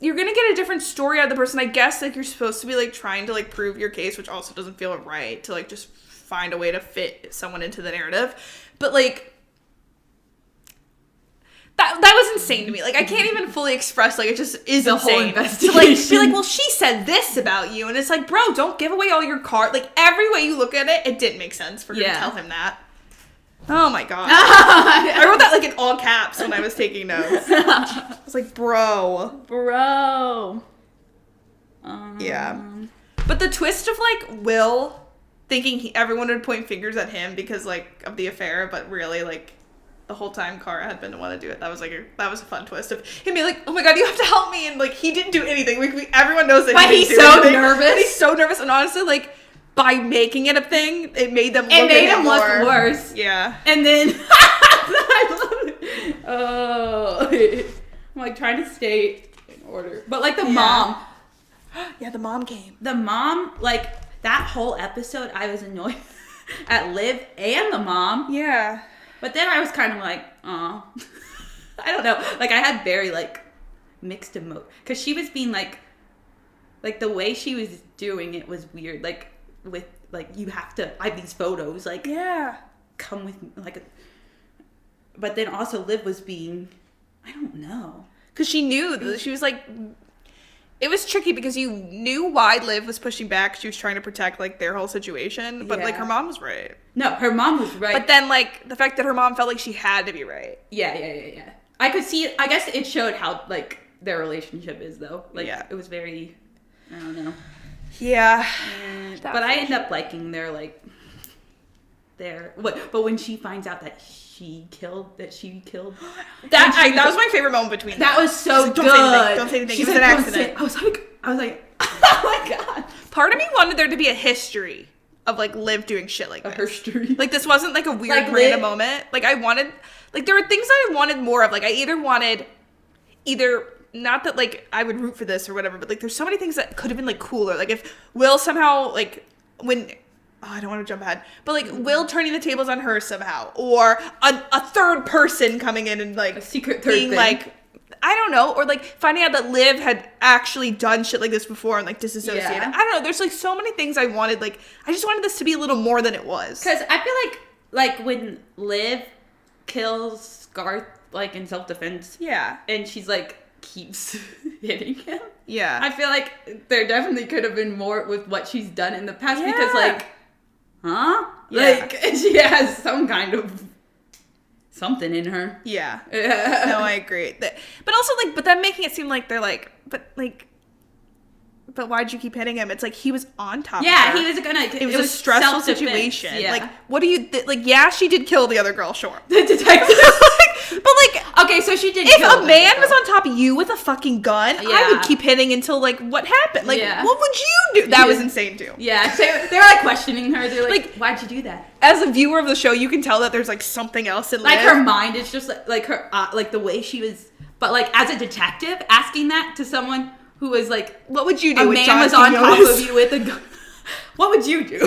you're gonna get a different story out of the person. I guess, like, you're supposed to be, like, trying to, like, prove your case, which also doesn't feel right to, like, just find a way to fit someone into the narrative. But, like, that was insane to me. Like, I can't even fully express, like, it just is The whole insane. investigation. To, like, be like, well, she said this about you. And it's like, bro, don't give away all your card. Like, every way you look at it, it didn't make sense for her to tell him that. Oh, my God. I wrote that, like, in all caps when I was taking notes. I was like, bro. Yeah. But the twist of, like, Will thinking everyone would point fingers at him because, like, of the affair, but really, like, the whole time Cara had been the one to do it. That was that was a fun twist of him being like, oh my God, you have to help me. And, like, he didn't do anything. Everyone knows that But he he's didn't do so anything. nervous. But he's so nervous. And honestly, like, by making it a thing, it made them look It made at him look more. worse. Yeah. And then, I love it. Oh, I'm, like, trying to stay in order. But, like, the mom, Yeah, the mom came. like, that whole episode, I was annoyed at Liv and the mom. Yeah. But then I was kind of like, aw. I don't know. Like, I had very, like, mixed emotion. Because she was being, like, the way she was doing it was weird. Like, with, like, you have to, I have these photos, like, Yeah. come with me. Like, but then also Liv was being, I don't know. Because she knew that she was like, it was tricky because you knew why Liv was pushing back. She was trying to protect, like, their whole situation. But, like, Yeah. her mom was right. No, her mom was right. But then, like, the fact that her mom felt like she had to be right. Yeah. I could see, I guess it showed how, like, their relationship is, though. Like, Yeah. it was very, I don't know. Yeah. But I end up liking their, like, but when she finds out that she killed that was my favorite moment between them. that was so She's like, good. Don't say anything. She's It was like, an "Don't say-" accident. I was like, oh my God. Part of me wanted there to be a history of, like, Liv doing shit like A this. history. Like, this wasn't, like, a weird Like, random Liv- moment. Like, I wanted, like, there were things I wanted more of. Like, I not that, like, I would root for this or whatever, but, like, there's so many things that could have been, like, cooler. Like, if Will somehow, like, I don't want to jump ahead, but, like, Will turning the tables on her somehow, or a third person coming in and, like, A secret third being thing. like, I don't know, or, like, finding out that Liv had actually done shit like this before and, like, disassociated. Yeah. I don't know. There's, like, so many things I wanted. Like, I just wanted this to be a little more than it was. Because I feel like when Liv kills Garth, like, in self-defense, Yeah. and she's, like, keeps hitting him, Yeah. I feel like there definitely could have been more with what she's done in the past Yeah. because, like, huh? Yeah. Like, she has some kind of something in her. Yeah. No, I agree. But also, like, but then making it seem like they're like, but why'd you keep hitting him? It's like he was on top of her. He was gonna. It was a stressful self-defense, situation. Yeah. Like, what do you, like, yeah, she did kill the other girl, sure. the detective. But, like, Okay, so she did. if kill a the man girl. was on top of you with a fucking gun, I Yeah. would keep hitting until, like, what happened? Like, Yeah. what would you do? That was Yeah. insane, too. Yeah, they were like questioning her. They're like, Like- "Why'd you do that?" As a viewer of the show, you can tell that there's, like, something else in Like Liv. her mind is just like her like the way she was. But like as a detective, asking that to someone who was like What would you do? a with man John was on top Quinones? of you with a gun. What would you do?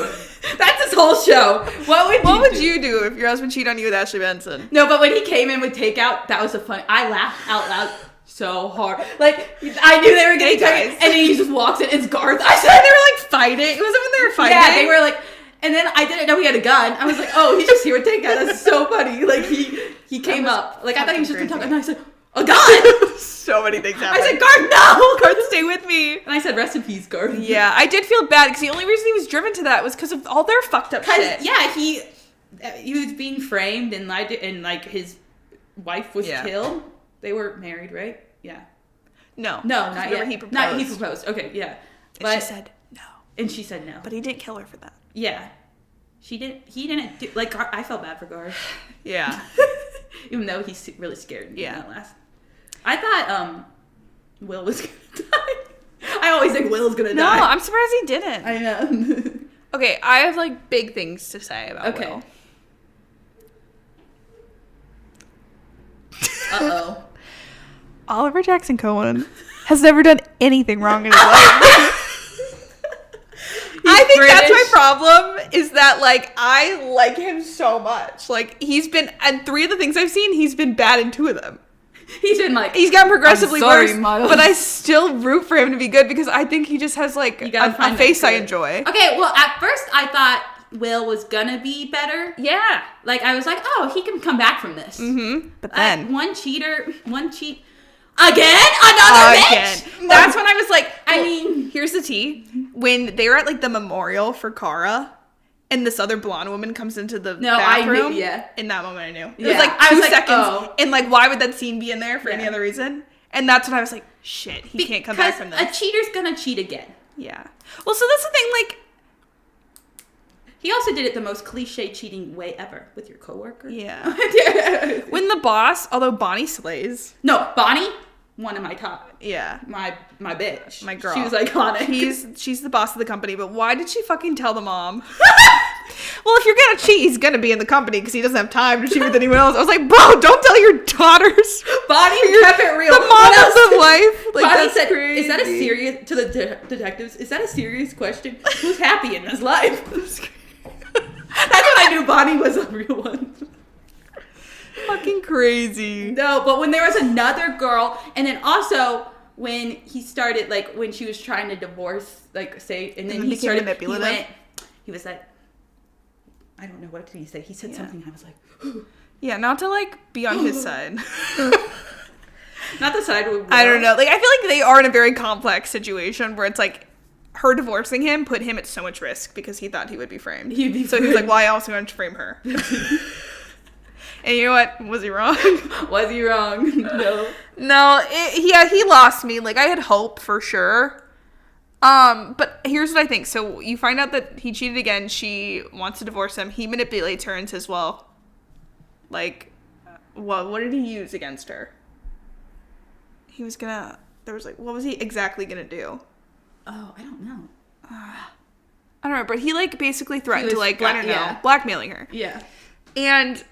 That's this whole show. What would you do if your husband cheated on you with Ashley Benson? No, but when he came in with takeout, that was a fun. I laughed out loud so hard. Like I knew they were getting Hey, guys. takeout, and then he just walks in. It's Garth. I I said said they were, like, fighting. Was it when they were fighting? Yeah, they were like, And then I didn't know he had a gun. I was like, oh, he's just here with take gun. That's so funny. Like, he came up. Like, I thought he was just going to talk. And I said, a gun? So many things happened. I said, Garth, no! Garth, stay with me. And I said, rest in peace, Garth. Yeah, I did feel bad because the only reason he was driven to that was because of all their fucked up shit. Yeah, he was being framed and lied to, and like his wife was killed. They were married, right? Yeah. No, not yet. He proposed. Not he proposed. Okay, yeah. And she said no. And she said no. But he didn't kill her for that. Yeah. He didn't do, like, I felt bad for Garth. Yeah. Even though he's really scared. Yeah. Last. I thought Will was gonna die. I always think Will's gonna die. No, I'm surprised he didn't. I know. Okay, I have like big things to say about Will. Uh-oh. Oliver Jackson Cohen has never done anything wrong in his life. I think British. that's my problem, is that, like, I like him so much. Like, he's been, and 3 of the things I've seen, he's been bad in 2 of them. He's been like, he's gotten progressively worse, Miles. but I still root for him to be good because I think he just has, like, a face I enjoy. Okay, well, at first I thought Will was gonna be better. Yeah. Like, I was like, oh, he can come back from this. Mm-hmm. But then. One cheat. Again? Another bitch? That's when I was like, I mean, here's the tea. When they were at, like, the memorial for Kara, and this other blonde woman comes into the bathroom. I knew, yeah. In that moment, I knew. It Yeah. was like I 2 was like, seconds. oh. And, like, why would that scene be in there for any other reason? And that's when I was like, shit, he can't come back from this. A cheater's gonna cheat again. Yeah. Well, so that's the thing, like, he also did it the most cliche cheating way ever with your coworker. Yeah. When the boss, although Bonnie slays. No, Bonnie, one of my top. Yeah. My bitch. My girl. She was iconic. She's the boss of the company, but why did she fucking tell the mom? Well, if you're gonna cheat, he's gonna be in the company because he doesn't have time to cheat with anyone else. I was like, bro, don't tell your daughters. Bonnie kept it real. The mom of the wife. Like, Bonnie that's said, crazy. is that a serious, to the detectives, is that a serious question? Who's happy in his life? That's when I knew Bonnie was a real one. Fucking crazy. No, but when there was another girl, and then also when he started, like, when she was trying to divorce, like, say, and then he started manipulative. He was like, I don't know, what did he say? He said something, I was like, yeah, not to, like, be on his side. Not the side with Will. I don't know. Like, I feel like they are in a very complex situation where it's like, her divorcing him put him at so much risk because he thought he would be framed. He was like, why else would I frame her? And you know what? Was he wrong? Was he wrong? No. No, he lost me. Like, I had hope for sure. But here's what I think. So you find out that he cheated again. She wants to divorce him. He manipulates her and says, well, like, what did he use against her? He was gonna, there was like, what was he exactly gonna do? Oh, I don't know. I don't know, but he, like, basically threatened to, like, I don't know, blackmailing her. Yeah. And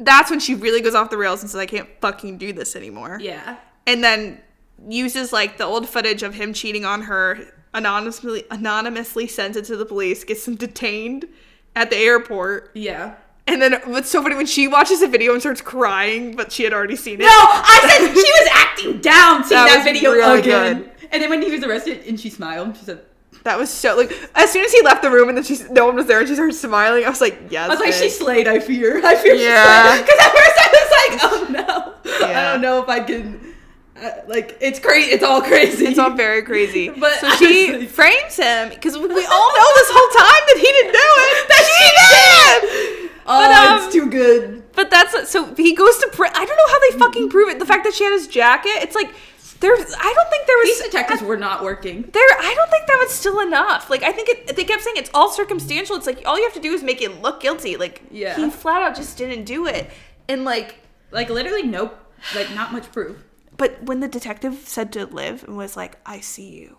that's when she really goes off the rails and says, I can't fucking do this anymore. Yeah. And then uses, like, the old footage of him cheating on her, anonymously sends it to the police, gets him detained at the airport. Yeah. And then what's so funny, when she watches the video and starts crying, but she had already seen it. No, I said she was acting down seeing that video really again. Good. And then when he was arrested and she smiled, she said, that was so, like, as soon as he left the room and then no one was there and she started smiling, I was like, yes. I was like, bitch. she slayed, I fear. I fear she Yeah. slayed. Because at first I was like, oh no. Yeah. I don't know if I can, like, it's crazy. It's all crazy. It's all very crazy. But so she frames him because we all know this whole time that he didn't do it. That she did. Oh, it's too good. But that's, so he goes to I don't know how they fucking prove it. The fact that she had his jacket, it's like, I don't think there was... These detectives were not working. I don't think that was still enough. Like, I think they kept saying it's all circumstantial. It's like, all you have to do is make it look guilty. Like, yeah. He flat out just didn't do it. And, like... Like, literally, nope. Like, not much proof. But when the detective said to Liv and was like, I see you,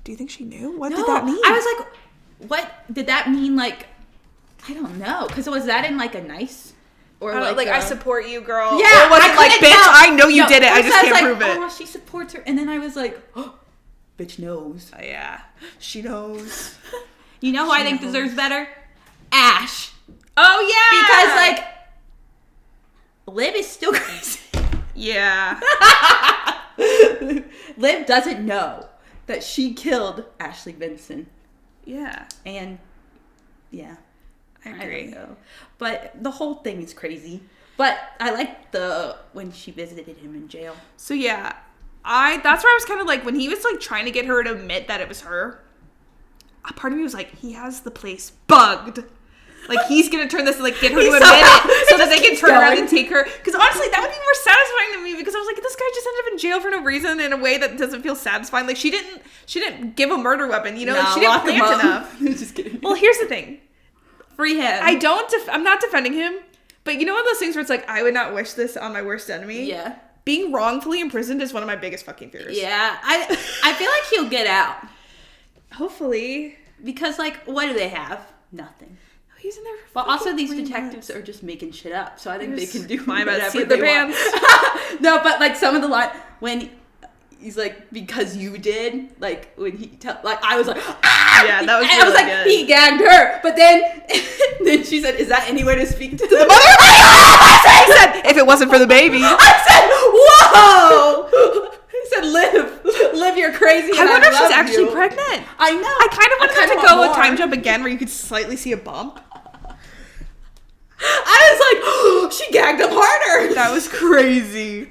do you think she knew? What did that mean? I was like, what did that mean? Like, I don't know. Because was that in, like, a nice... Or like I support you, girl. Yeah, or was it like, bitch, I know you did it. I just can't prove it. Oh, she supports her. And then I was like, oh, bitch knows. Yeah, she knows. You know who I think deserves better? Ash. Oh, yeah. Because, like, Liv is still crazy. Yeah. Liv doesn't know that she killed Ashley Benson. Yeah. And Yeah. I I agree. don't know. But the whole thing is crazy. But I like when she visited him in jail. So yeah, that's where I was kind of like, when he was like trying to get her to admit that it was her, a part of me was like, he has the place bugged. Like, he's gonna turn this and like get her to admit it so that they can turn around and take her. Because honestly, that would be more satisfying to me, because I was like, this guy just ended up in jail for no reason in a way that doesn't feel satisfying. Like, she didn't give a murder weapon, you know? Like, she didn't plant enough. Just kidding. Well, here's the thing. Free him. I'm not defending him, but you know one of those things where it's like, I would not wish this on my worst enemy? Yeah. Being wrongfully imprisoned is one of my biggest fucking fears. Yeah. I feel like he'll get out. Hopefully. Because, like, what do they have? Nothing. He's in there for But also, these 3 detectives months. are just making shit up, so I think they can do fine about whatever seat they their want. pants. No, but like some of the line when he's like, because you did, like when he like I was like, ah! Yeah, that was and really I was like, good. he gagged her, but then she said, "Is that any way to speak to the mother?" He said, if it wasn't for the baby. I said, "Whoa!" He said, "Live your crazy." I wonder if she's love actually you. pregnant. I know. I kind of wanted kinda them to go want a time more. jump again where you could slightly see a bump. I was like, oh, she gagged him harder. That was crazy.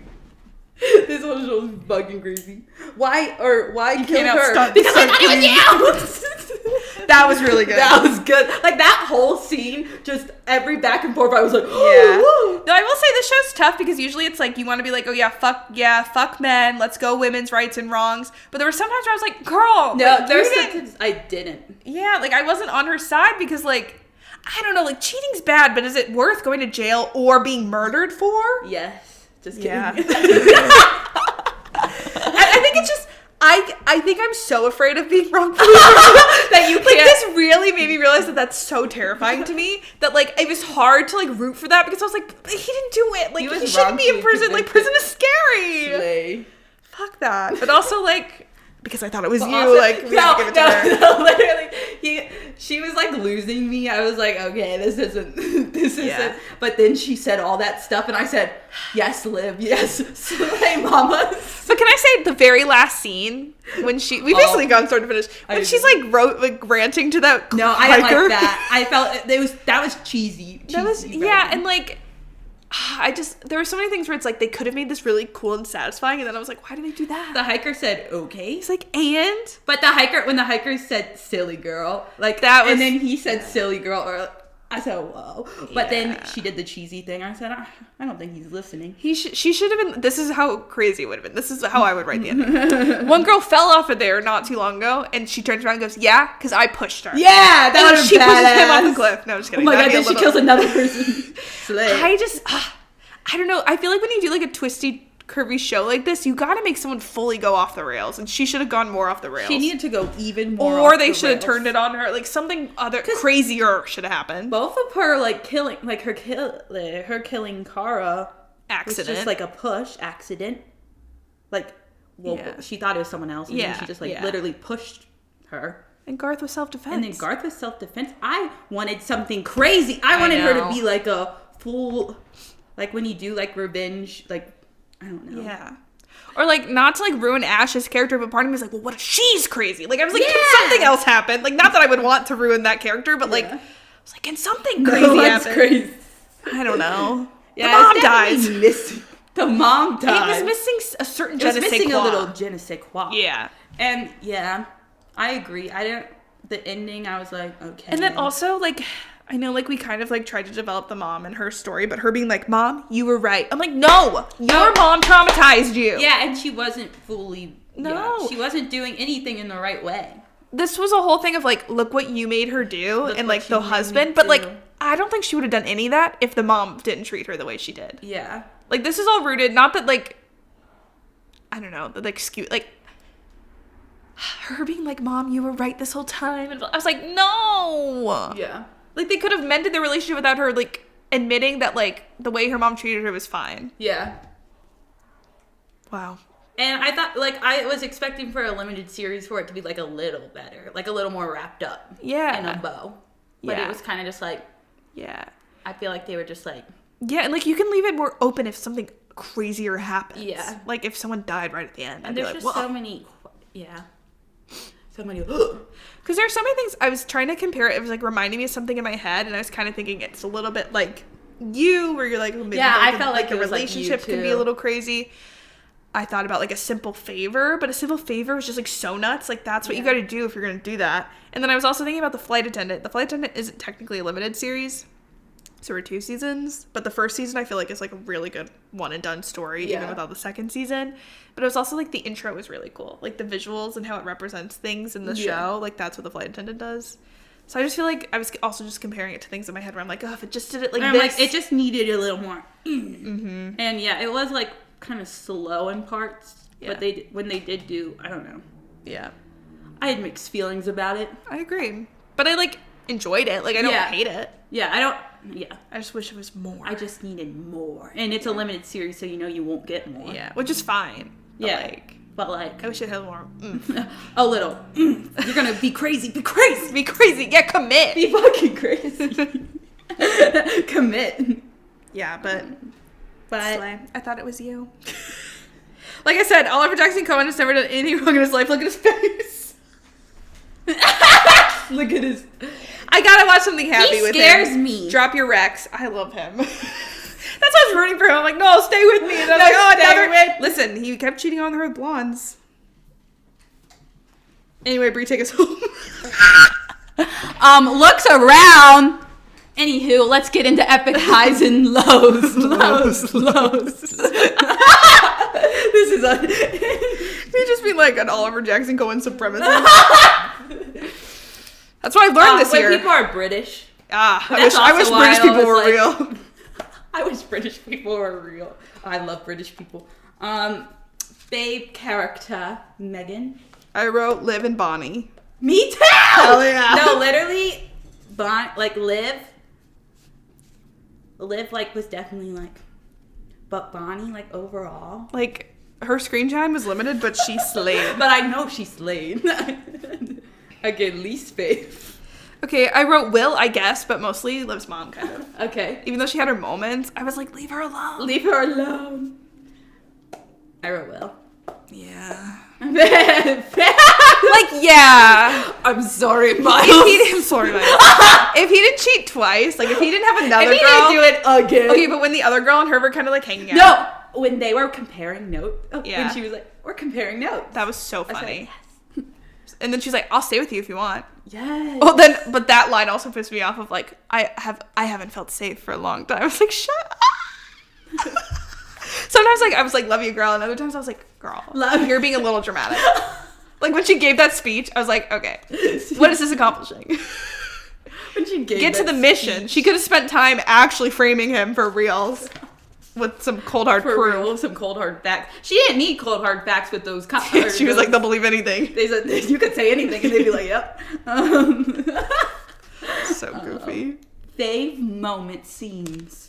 This whole show is fucking crazy. Why kill can't her? outstunt Because I thought the it was you. That was really good. That was good. Like that whole scene, just every back and forth, I was like, Yeah. oh, Though I will say this show's tough because usually it's like you want to be like, oh yeah, fuck men, let's go women's rights and wrongs. But there were sometimes where I was like, girl, no, like, there's you didn't- sometimes I didn't. Yeah, like I wasn't on her side because like, I don't know, like cheating's bad, but is it worth going to jail or being murdered for? Yes, just kidding. Yeah. I think it's just, I think I'm so afraid of being wrongfully that you can't. Like, this really made me realize that that's so terrifying to me that like it was hard to like root for that because I was like, he didn't do it. Like he shouldn't be in prison. Like prison is scary. Slay. Fuck that. But also like because I thought it was you. Also, like we had to give it to her. No, literally, she was like losing me. I was like, okay, this isn't. Yeah. But then she said all that stuff, and I said, yes, Liv, yes, slay, mama. But can I say the very last scene when we basically gone start to finish when she's like ranting to that No, I didn't hiker. like that. I felt that was cheesy. That was cheesy yeah, writing. and like there were so many things where it's like they could have made this really cool and satisfying, and then I was like, why did they do that? The hiker said okay. He's like, and But when the hiker said silly girl, like That was- and then he said silly girl, or I said whoa. But then Yeah. she did the cheesy thing. I said I don't think he's listening. she should have been. This is how crazy it would have been. This is how I would write the ending. One girl fell off of there not too long ago, and she turns around and goes, "Yeah, because I pushed her." Yeah, that and was she pushes him off the cliff. No, I'm just Oh kidding. my god, That'd be then a she little- kills another person. Slay. I don't know. I feel like when you do like a twisty, curvy show like this, you got to make someone fully go off the rails, and she should have gone more off the rails. She needed to go even more. or off they the should have rails. turned it on her. Like something other crazier should have happened. Both of her like killing, like her killing Kara. Accident. Was just like a push accident. Like, well, Yeah. she thought it was someone else, and Yeah, then she just like yeah. literally pushed her. And Garth was self-defense. And then Garth was self-defense. I wanted something crazy. I wanted her to know. be like a full, like when you do like revenge, like I don't know. Yeah. Or like not to like ruin Ash's character, but part of me was like, well, what if she's crazy? Like I was like, Yeah. can something else happen? Like not that I would want to ruin that character, but like Yeah. I was like, can something crazy That's happen? crazy. I don't know. Yeah, the mom it's definitely dies. Missing. The mom It died. was missing a certain It was je ne sais missing a quoi. little je ne sais quoi. Yeah. And yeah, I agree. I didn't. The ending, I was like, okay. And then also like I know like we kind of like tried to develop the mom and her story, but her being like, Mom, you were right. I'm like, no, your mom traumatized you. Yeah, and she wasn't fully. No. Yeah, she wasn't doing anything in the right way. This was a whole thing of like, look what you made her do, Look and what like she the made me husband, but like do. I don't think she would have done any of that if the mom didn't treat her the way she did. Yeah. Like this is all rooted, not that like I don't know, that like like her being like, Mom, you were right this whole time, and I was like, no. Yeah. Like they could have mended their relationship without her like admitting that like the way her mom treated her was fine. Yeah. Wow. And I thought, like, I was expecting for a limited series for it to be like a little better, like a little more wrapped up. Yeah. In a bow. But Yeah. it was kind of just like, Yeah. I feel like they were just like, Yeah, and like you can leave it more open if something crazier happens. Yeah. Like if someone died right at the end. I'd and be there's like, just "Whoa." so many, somebody. Because there are so many things I was trying to compare. It was like reminding me of something in my head, and I was kind of thinking it's a little bit like You, where you're like, maybe I felt like the it was like relationship You can be a too. little crazy. I thought about like A Simple Favor, but A Simple Favor was just like so nuts. Like that's what you got to do if you're gonna do that. And then I was also thinking about The Flight Attendant. The Flight Attendant isn't technically a limited series, so we're 2 seasons. But the first season I feel like is like a really good one and done story, even without the second season. But it was also like the intro was really cool, like the visuals and how it represents things in the show. Like that's what The Flight Attendant does. So I just feel like I was also just comparing it to things in my head where I'm like, oh, if it just did it like this. Like, it just needed a little more. Mm-hmm. And yeah, it was like kind of slow in parts. Yeah. But when they did do, I don't know. Yeah. I had mixed feelings about it. I agree. But I like enjoyed it. Like I don't hate it. Yeah, I don't. Yeah. I just wish it was more. I just needed more. And it's a limited series, so you know you won't get more. Yeah, which is fine. But like, I wish it had more. A little. You're gonna be crazy. Be crazy. Be crazy. Yeah, commit. Be fucking crazy. Commit. Yeah, but Slay. I thought it was you. Like I said, Oliver Jackson Cohen has never done anything wrong in his life. Look at his face. Look at his. I gotta watch something happy with him. He scares me. Drop Your Rex. I love him. That's why I was rooting for him. I'm like, no, stay with me. And I'm like, oh, another. Listen, he kept cheating on her with blondes. Anyway, Brie, take us home. Looks around. Anywho, let's get into epic highs and lows. Lows. This is a. You just be like an Oliver Jackson Cohen supremacist. That's what I've learned this year. When people are British. I wish British people were real. I wish British people were real. I love British people. Babe character, Megan. I wrote Liv and Bonnie. Me too! Hell yeah. No, literally, Liv, like, was definitely, like, but Bonnie, like, overall. Like, her screen time was limited, but she slayed. But I know she slayed. Again, least faith. Okay, I wrote Will, I guess, but mostly Liv's mom, kind of. Okay. Even though she had her moments, I was like, leave her alone. Leave her alone. I wrote Will. Yeah. Like, yeah. I'm sorry, Miles. If he didn't cheat twice, like if he didn't have another if he girl. didn't do it again. Okay, but when the other girl and her were kind of like hanging out. No, when they were comparing notes. Yeah. When she was like, we're comparing notes. That was so funny. Like, yes. And then she's like, I'll stay with you if you want. Yes. Oh, then, but that line also pissed me off of like, I haven't felt safe for a long time. I was like, shut up. Sometimes like I was like, love you, girl, and other times I was like, girl, you're being a little dramatic. Like when she gave that speech, I was like, okay, what is this accomplishing? When she gave Get to the mission. She could have spent time actually framing him for reals with some cold hard proof. Some cold hard facts. She didn't need cold hard facts with those. She was like, they'll believe anything. They said you could say anything, and they'd be like, yep. So goofy. Fave moment scenes.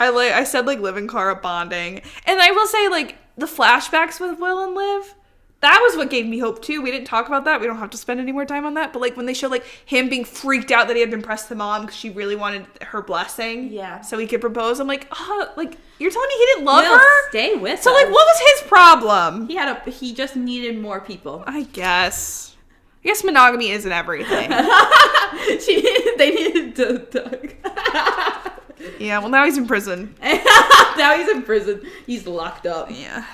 I said like Liv and Cara bonding, and I will say like the flashbacks with Will and Liv, that was what gave me hope too. We didn't talk about that. We don't have to spend any more time on that. But like when they showed like him being freaked out that he had been pressed the mom because she really wanted her blessing, so he could propose. I'm like, oh, like you're telling me he didn't love her? Stay with So us. like, what was his problem? He just needed more people. I guess monogamy isn't everything. They needed Doug. Yeah, well now he's in prison. Now he's in prison. He's locked up. Yeah.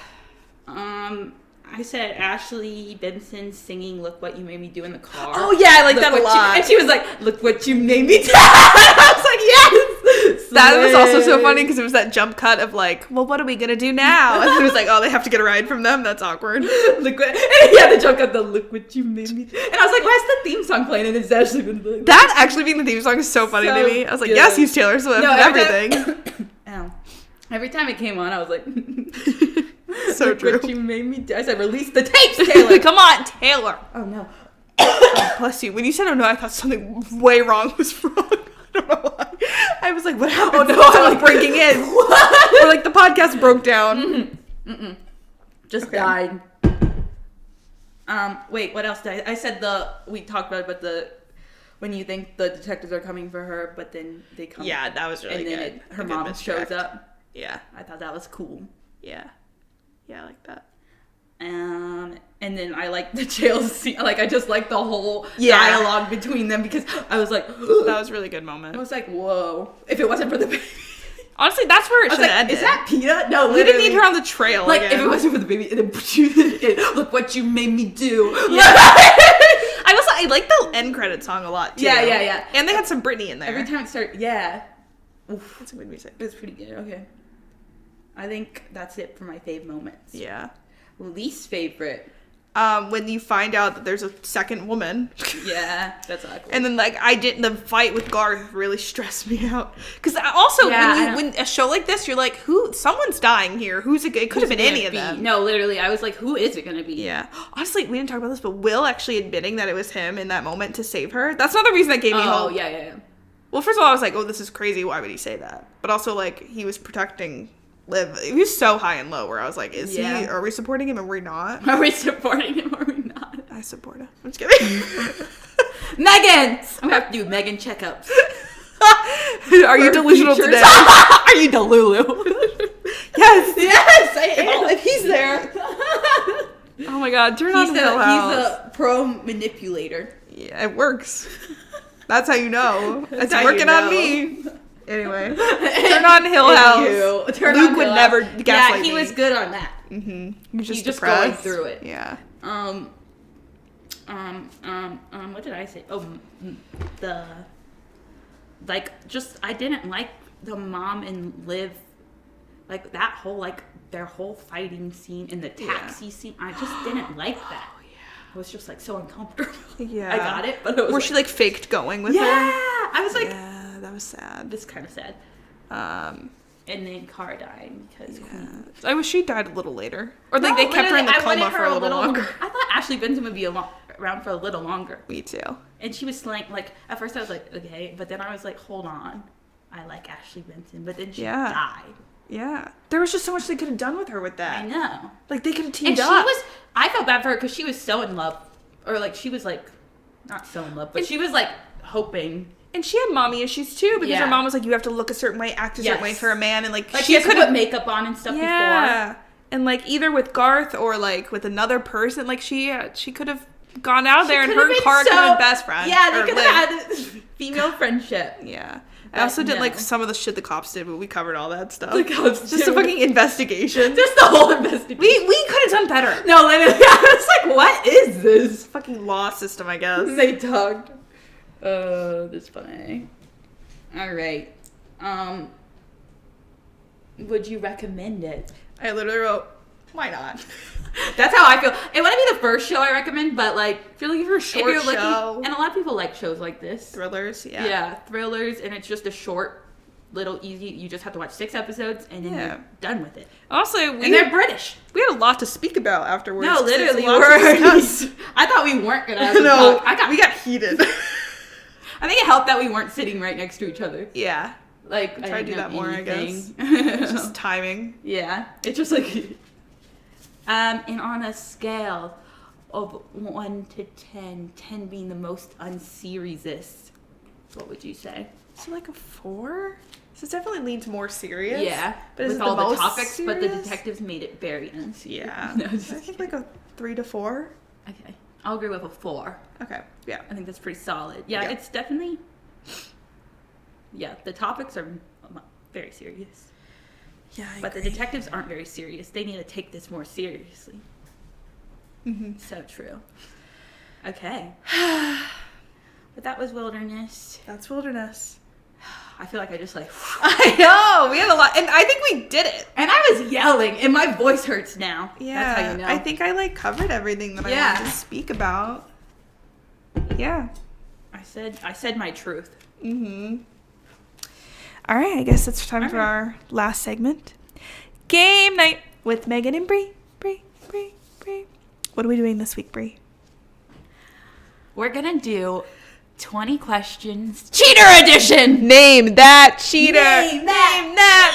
I said Ashley Benson singing "Look What You Made Me Do" in the car. Oh yeah, I like that a lot. And she was like, "Look what you made me do." I was like, "Yes." That was also so funny because it was that jump cut of like, well, what are we gonna do now? And it was like, oh, they have to get a ride from them. That's awkward. Look what, and he had the jump cut. The "Look what you made me do." And I was like, "Why is the theme song playing?" And it's Ashley Benson. That actually being the theme song is so funny to me. I was like, good. yes, he's Taylor Swift and everything. Ow. Every time it came on, I was like, so Look true. what you made me do. I said, release the tapes, Taylor. Come on, Taylor. Oh no. Oh, bless you. When you said, oh no, I thought something way wrong was wrong. I don't know why. I was like, what happened? Oh no, I'm like breaking in. What? Or like the podcast broke down. Just died. Wait, what else did I said we talked about it, but when you think the detectives are coming for her, but then they come. Yeah, that was really good. And then her mom shows up. Yeah. I thought that was cool. Yeah. Yeah, I like that. And then I like the jail scene. Like, I just like the whole Yeah. dialogue between them because I was like, That was a really good moment. I was like, whoa. If it wasn't for the baby. Honestly, that's where it I was should like, have ended. is that Peta? No, We didn't literally. need her on the trail Like, again. if it wasn't for the baby, and then look what you made me do. I like the end credit song a lot, too. Yeah. And they had some Britney in there. Every time it started, yeah. Oof, That's some good music. it's pretty good. Okay. I think that's it for my fave moments. Yeah. Least favorite. When you find out that there's a second woman. Yeah, that's awkward. And then, like, the fight with Garth really stressed me out. Because also, Yeah, when a show like this, you're like, someone's dying here. It could have been any of them. No, literally, I was like, who is it gonna be? Yeah. Honestly, we didn't talk about this, but Will actually admitting that it was him in that moment to save her. That's another reason that gave me Oh, hope. yeah. Well, first of all, I was like, oh, this is crazy. Why would he say that? But also, like, he was protecting Liv. He was so high and low where I was like, Yeah. are we supporting him or we're not? Are we supporting him or are we not? I support him. I'm just kidding. Megan! I'm gonna have to do Megan checkups. Are you delusional features. today? Are you Delulu? Yes. Yes, I am. If he's there. Oh my god, turn on He's Hill House. a pro manipulator. Yeah, it works. That's how you know. It's how you working on know. me. Anyway, turn on Hill House. Luke would never gaslight Yeah, he me. was good on that. He was just just depressed. going through it. Yeah. What did I say? Oh, I didn't like the mom and Liv, like that whole, like, their whole fighting scene in the taxi scene. I just didn't like that. Oh, yeah. I was just, like, so uncomfortable. Yeah. I got it, but it was Where she, like, faked going with her. I was like, Yeah, that was sad. this is kind of sad. And then Cara died because Queen. I wish she died a little later. Or, like, No, they kept her in the literally, I coma wanted for her a little longer. I thought Ashley Benson would be around for a little longer. Me too. And she was like, at first I was like, okay, but then I was like, hold on, I like Ashley Benson, but then she died. Yeah. There was just so much they could have done with her with that. I know. Like, they could have And teamed she up. I felt bad for her because she was so in love, or like she was like, not so in love, but she was like hoping. And she had mommy issues too, because her mom was like, you have to look a certain way, act a certain way for a man, and like she could put makeup on and stuff before. And like either with Garth or like with another person, like she could have gone out there and her and Cara could have been best friends. Yeah, they or could have had a female friendship. Yeah. I also didn't like some of the shit the cops did, but we covered all that stuff. The cops just a fucking investigation. Just the whole investigation. We could have done better. No, literally, I was like, what is this? Fucking law system, I guess. They talked. That's funny. All right. Would you recommend it? I literally wrote, why not? That's how I feel. It wouldn't be the first show I recommend, but like, If you're looking for a short show. and a lot of people like shows like this. Thrillers, Yeah, thrillers, and it's just a short, little, easy. You just have to watch 6 episodes, and then you're done with it. Also, And they're British. we had a lot to speak about afterwards. No, literally, There's a lot to discuss. I thought we weren't gonna have to No, talk. we got heated. I think it helped that we weren't sitting right next to each other. Yeah. Like, Try to do that more, I guess. guess. It's just timing. Yeah, it's just like, and on a scale of 1 to 10, 10 being the most unseriesous, what would you say? So like a 4? So it definitely leans more serious. Yeah, But is with it all the the most topics, but the serious? detectives made it very unserious. Yeah. No, I just think like a 3 to 4. Okay, I'll agree with a 4. Okay. Yeah. I think that's pretty solid. Yeah, Yeah. it's definitely. Yeah, the topics are very serious. Yeah. But the detectives aren't very serious. They need to take this more seriously. Mm-hmm. So true. Okay. But that was Wilderness. That's Wilderness. I feel like I just like... I know. We had a lot. And I think we did it. And I was yelling, and my voice hurts now. Yeah. That's how you know. I think I like covered everything that I wanted to speak about. Yeah. I said my truth. Mm-hmm. All right, I guess it's time for our last segment. Game night with Megan and Bree. Bree. What are we doing this week, Bree? We're going to do 20 questions. Cheater edition! Name that cheater. Name that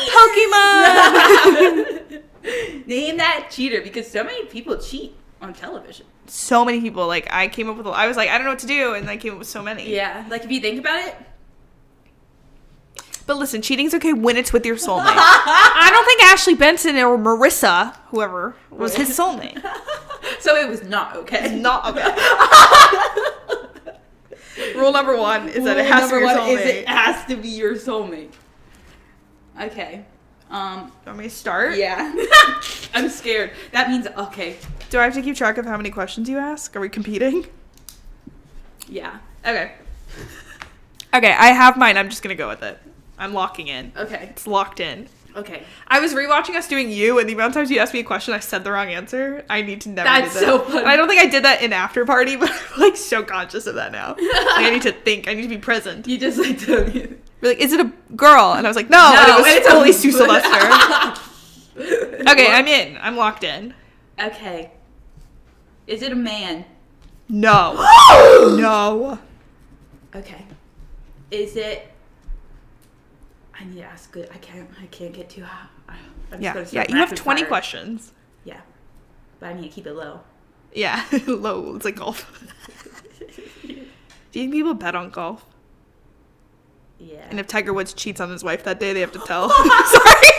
Pokemon. Name that cheater, because so many people cheat on television. So many people. Like, I was like, I don't know what to do, and I came up with so many. Yeah, like if you think about it. But listen, cheating's okay when it's with your soulmate. I don't think Ashley Benson or Marissa, whoever, was his soulmate. So it was not okay. It's not okay. Rule number 1 is that it has to be your soulmate. It has to be your soulmate. Okay. Want me to start? Yeah. I'm scared. That means, okay. Do I have to keep track of how many questions you ask? Are we competing? Yeah. Okay. Okay, I have mine. I'm just going to go with it. I'm locking in. Okay. It's locked in. Okay. I was rewatching us doing you, and the amount of times you asked me a question, I said the wrong answer. I need to never do that. That's so funny. I don't think I did that in After Party, but I'm like so conscious of that now. Like, I need to think. I need to be present. You just like told me. You're like, is it a girl? And I was like, no, and it was totally Sue Sylvester. Okay, I'm in. I'm locked in. Okay. Is it a man? No. No. Okay. Is it? I need to ask good. I can't get too high. I'm just gonna start You have rapid 20 fire. questions. Yeah. But I need to keep it low. Yeah, low. It's like golf. Do you think people bet on golf? Yeah. And if Tiger Woods cheats on his wife that day, they have to tell. Sorry.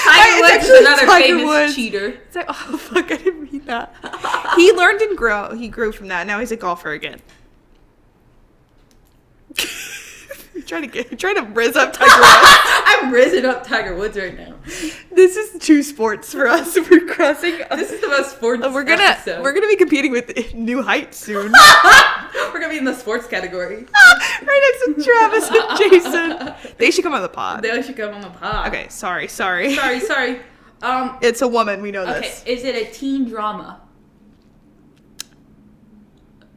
Tiger Woods is another famous cheater. It's like, oh fuck, I didn't read that. He learned and grew. He grew from that. Now he's a golfer again. You're trying to riz up Tiger Woods. I'm rizzing up Tiger Woods right now. This is true sports for us. We're crossing. This is the most sports We're episode. gonna be competing with new heights soon. We're gonna be in the sports category. Right next to Travis and Jason. They should come on the pod. They should come on the pod. Okay, sorry. Sorry. It's a woman. We know Okay, this. is it a teen drama?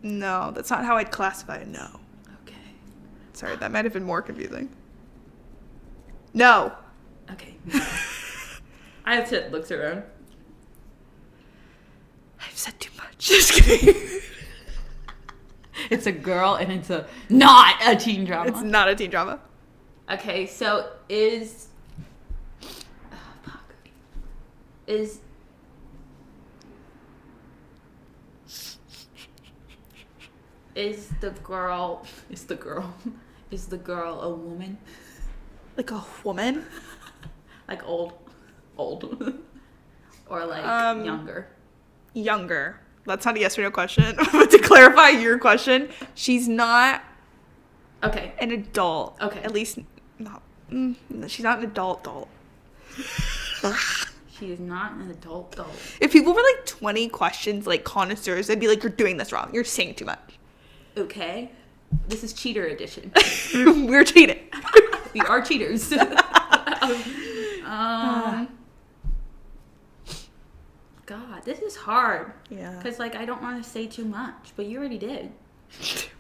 No, that's not how I'd classify it. No. Okay. Sorry, that might have been more confusing. No. Okay. I have to looks around. I've said too much. Just kidding. It's a girl and it's not a teen drama. It's not a teen drama. Okay, so is the girl a woman? Like a woman? Like old. Or like younger. Younger. That's not a yes or no question. But to clarify your question, she's not Okay. an adult. Okay. At least not. She's not an adult. She is not an adult. If people were like 20 questions, like connoisseurs, they'd be like, you're doing this wrong. You're saying too much. Okay. This is cheater edition. We're cheating. We are cheaters. God, this is hard. Yeah. Because, like, I don't want to say too much, but you already did.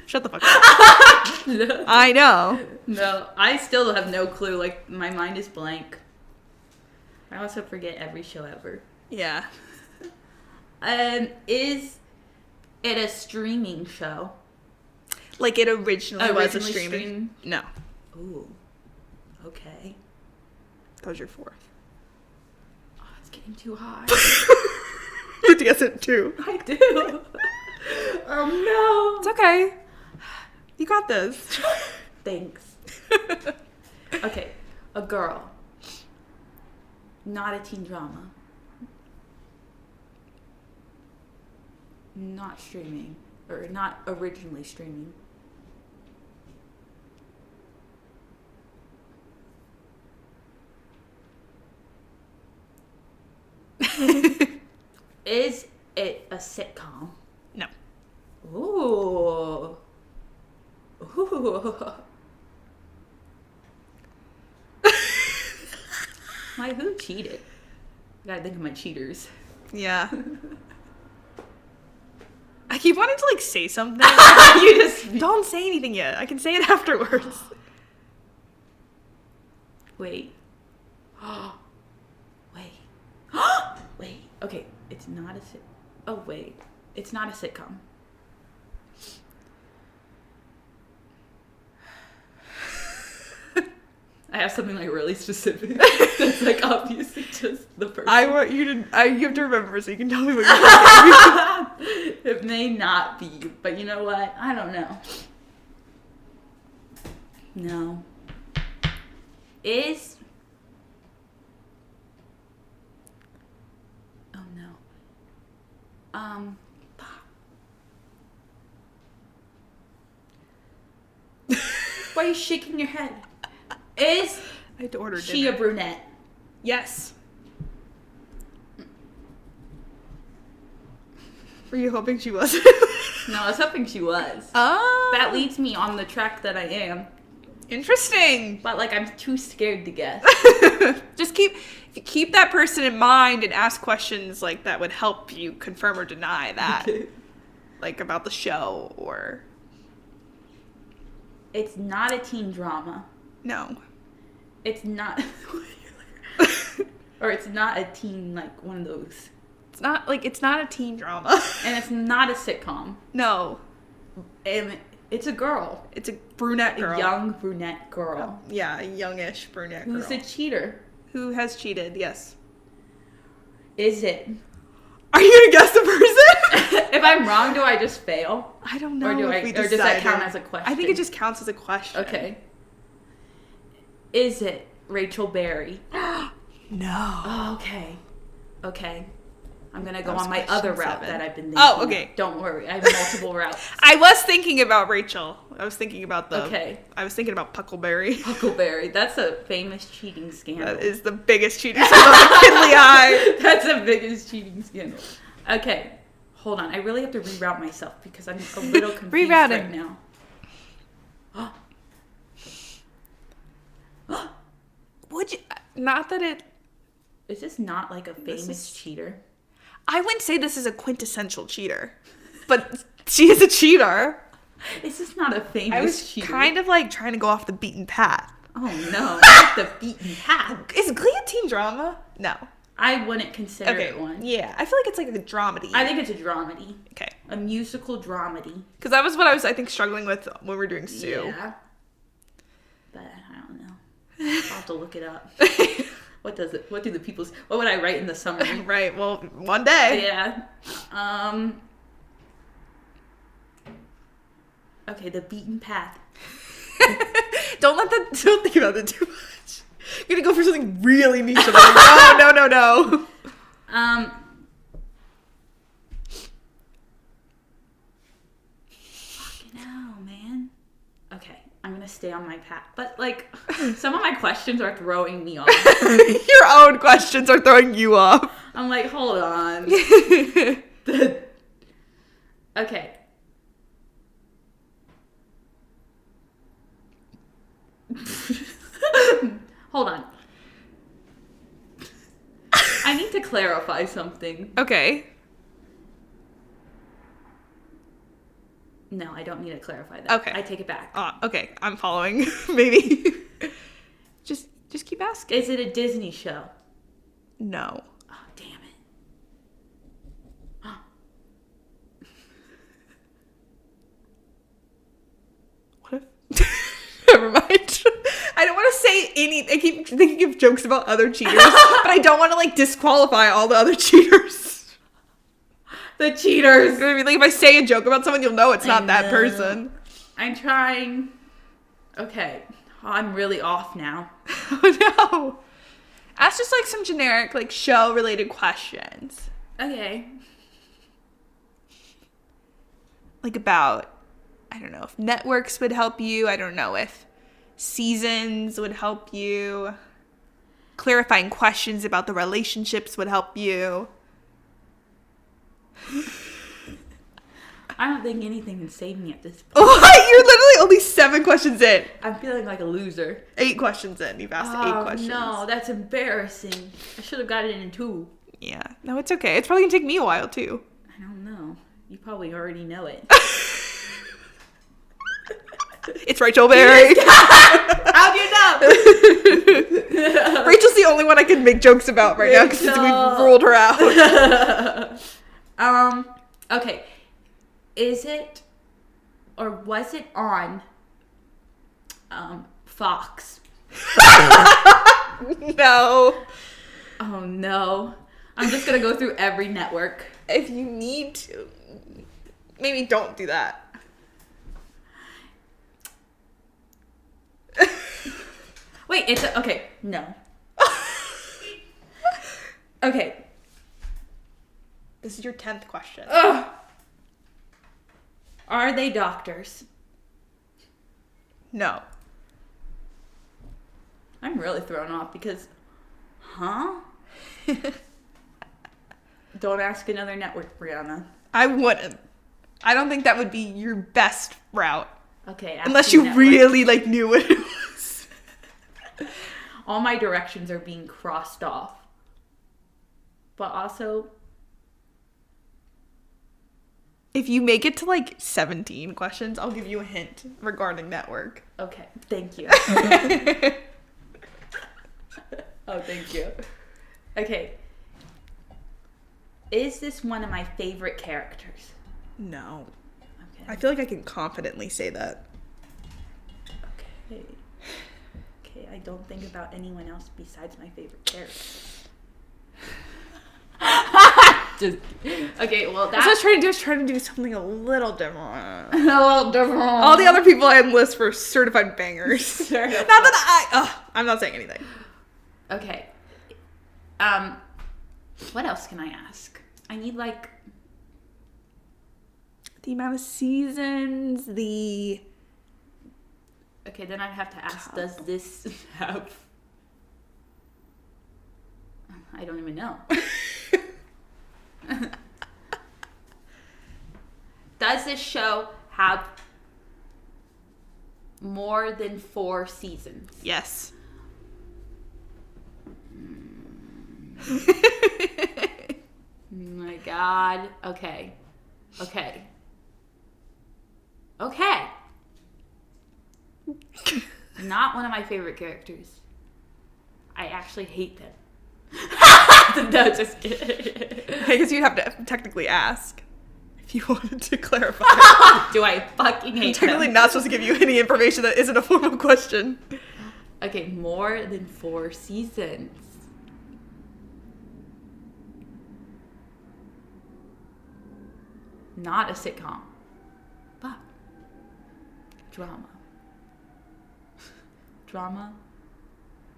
Shut the fuck up. I know. No, I still have no clue. Like, my mind is blank. I also forget every show ever. Yeah. Is it a streaming show? Like it originally was a streaming. streamed? No. Ooh. Okay. That was your fourth. Oh, it's getting too high. You have to guess it too. I do. Oh, It's okay. You got this. Thanks. Okay. A girl. Not a teen drama. Not streaming. Or not originally streaming. Is it a sitcom? No. Ooh. Ooh. Like, who cheated? I gotta think of my cheaters. Yeah. I keep wanting to like say something. You just Don't say anything yet. I can say it afterwards. wait. Wait. Wait. Okay, it's not a Oh wait, it's not a sitcom. I have something like really specific. That's like obviously just the person. I want you to. You have to remember so you can tell me what you're thinking. It may not be, but you know what? I don't know. No. Is... Oh, no. Why are you shaking your head? Is I had to order she dinner. a brunette? Yes. Were you hoping she wasn't? No, I was hoping she was. Oh. That leads me on the track that I am. Interesting. But, like, I'm too scared to guess. Just keep that person in mind and ask questions like that would help you confirm or deny that. Okay. Like about the show or It's not a teen drama. no. It's not... Or it's not a teen, like, one of those. It's not a teen drama. And it's not a sitcom. No. And it's a girl. It's a brunette girl. A young brunette girl. Yeah, a youngish brunette girl. Who's a cheater? Who has cheated, yes. Is it? Are you gonna guess the person? If I'm wrong, do I just fail? I don't know. Or does that count as a question? I think it just counts as a question. Okay. Is it Rachel Berry? No. Oh, okay. Okay. I'm gonna go That was on my question other route 7. that I've been thinking. Oh, okay. Don't worry. I have multiple routes. I was thinking about Rachel. I was thinking about Okay. I was thinking about Puckleberry. Huckleberry. That's a famous cheating scandal. That is the biggest cheating scandal of Kinley High. That's the biggest cheating scandal. Okay. Hold on. I really have to reroute myself because I'm a little confused Reroute right him. now. Would you? Not that it. Is this not like a This famous is- cheater? I wouldn't say this is a quintessential cheater, but she is a cheater. Is this not a famous I was cheater? kind of like trying to go off the beaten path. Oh no. Not the beaten path. Is Glee a teen drama? No. I wouldn't consider Okay. it one. Yeah, I feel like it's like a dramedy. I think it's a dramedy. Okay. A musical dramedy. Because that was what I was, I think, struggling with when we were doing Sue. Yeah. But I don't know. I'll have to look it up. What do the people... What would I write in the summary? Right. Well, one day. Yeah. Okay, the beaten path. Don't think about it too much. You're gonna go for something really niche. And I'm like, no. Fucking hell, man. Okay, I'm gonna stay on my path. But, like, some of my questions are throwing me off. Your own questions are throwing you off. I'm like, hold on. Okay. Hold on. I need to clarify something. Okay. No, I don't need to clarify that. Okay. I take it back. Okay. I'm following. Maybe. Just keep asking. Is it a Disney show? No. Oh, damn it. What if? Never mind. I don't want to say any. I keep thinking of jokes about other cheaters, but I don't want to like disqualify all the other cheaters. The cheaters. You know what I mean? Like if I say a joke about someone, you'll know it's not I that know. person. I'm trying. Okay. I'm really off now. Oh no. Ask just like some generic like show related questions. Okay. Like about, I don't know if networks would help you. I don't know if seasons would help you. Clarifying questions about the relationships would help you. I don't think anything can save me at this point. What? You're literally only 7 questions in. I'm feeling like a loser. 8 questions in. You've asked 8 questions. No, that's embarrassing. I should have got it in 2. Yeah. No, it's okay. It's probably gonna take me a while too. I don't know. You probably already know it. It's Rachel Berry. How'd you know? Rachel's the only one I can make jokes about right now because we've ruled her out. Okay. Is it or was it on Fox? No. Oh no. I'm just gonna go through every network. If you need to, maybe don't do that. Wait, okay. No. Okay. This is your 10th question. Ugh. Are they doctors? No. I'm really thrown off because, Don't ask another network, Brianna. I wouldn't. I don't think that would be your best route. Okay. Unless you really, like, knew what it was. All my directions are being crossed off. But also... If you make it to, like, 17 questions, I'll give you a hint regarding network. Okay. Thank you. Oh, thank you. Okay. Is this one of my favorite characters? No. Okay. I feel like I can confidently say that. Okay. Okay, I don't think about anyone else besides my favorite character. Just okay, well That's what I was trying to do something a little different. a little different. All the other people I enlist for certified bangers. Not that I'm not saying anything. Okay. What else can I ask? I need like The amount of seasons, the... Okay, then I have to ask, does this have... I don't even know. Does this show have more than 4 seasons? Yes. Oh my god. Okay. Not one of my favorite characters. I actually hate them. No, just kidding. I guess you'd have to technically ask if you wanted to clarify. Do I fucking I'm hate technically them? not supposed to give you any information that isn't a formal question. Okay, more than 4 seasons. Not a sitcom. But drama. Drama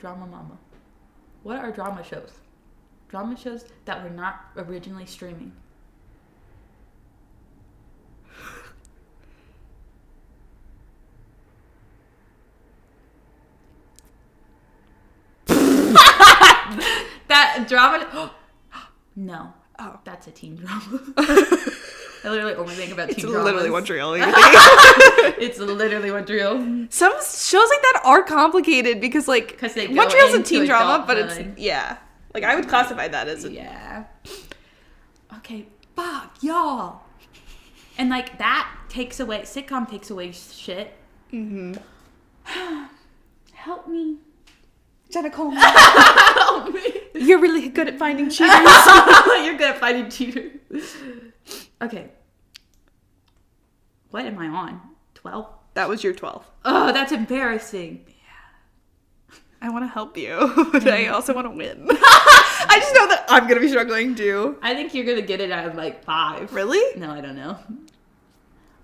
mama. What are drama shows? Drama shows that were not originally streaming. That drama... No. Oh. That's a teen drama. I literally only think about teen It's dramas. literally Montreal. It's literally Montreal. Some shows like that are complicated because, like, 'Cause they go Montreal's a into teen drama, but adulthood. it's, yeah. Like, I would classify that as a... Yeah. Okay, fuck, y'all. And, like, that takes away... Sitcom takes away shit. Mm-hmm. Help me. Jenna Coleman. Help me. You're really good at finding cheaters. You're good at finding cheaters. Okay. What am I on? 12? That was your 12. Oh, that's embarrassing. I want to help you, but I also want to win. I just know that I'm going to be struggling too. I think you're going to get it out of like 5. Really? No, I don't know.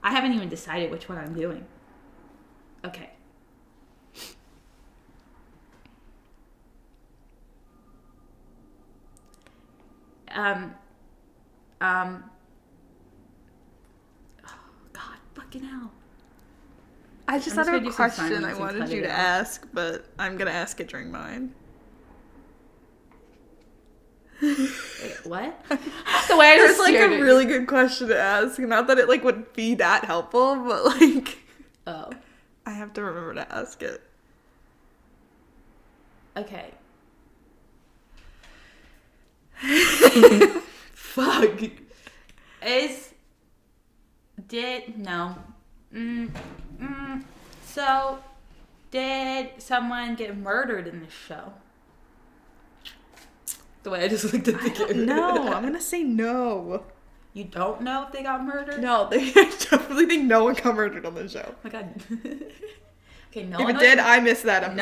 I haven't even decided which one I'm doing. Okay. Oh, God, fucking hell. I just I'm thought just of gonna a do some question silence I and wanted cut you it to out. ask, but I'm going to ask it during mine. Wait, what? The way I just just like scared a it. really good question to ask. Not that it like would be that helpful, but like Oh. I have to remember to ask it. Okay. Fuck. So, did someone get murdered in this show? The way I just looked at the camera. No, I'm gonna say no. You don't know if they got murdered? No, I definitely think no one got murdered on the show. Oh my god. Okay, no If one it did, I missed that episode.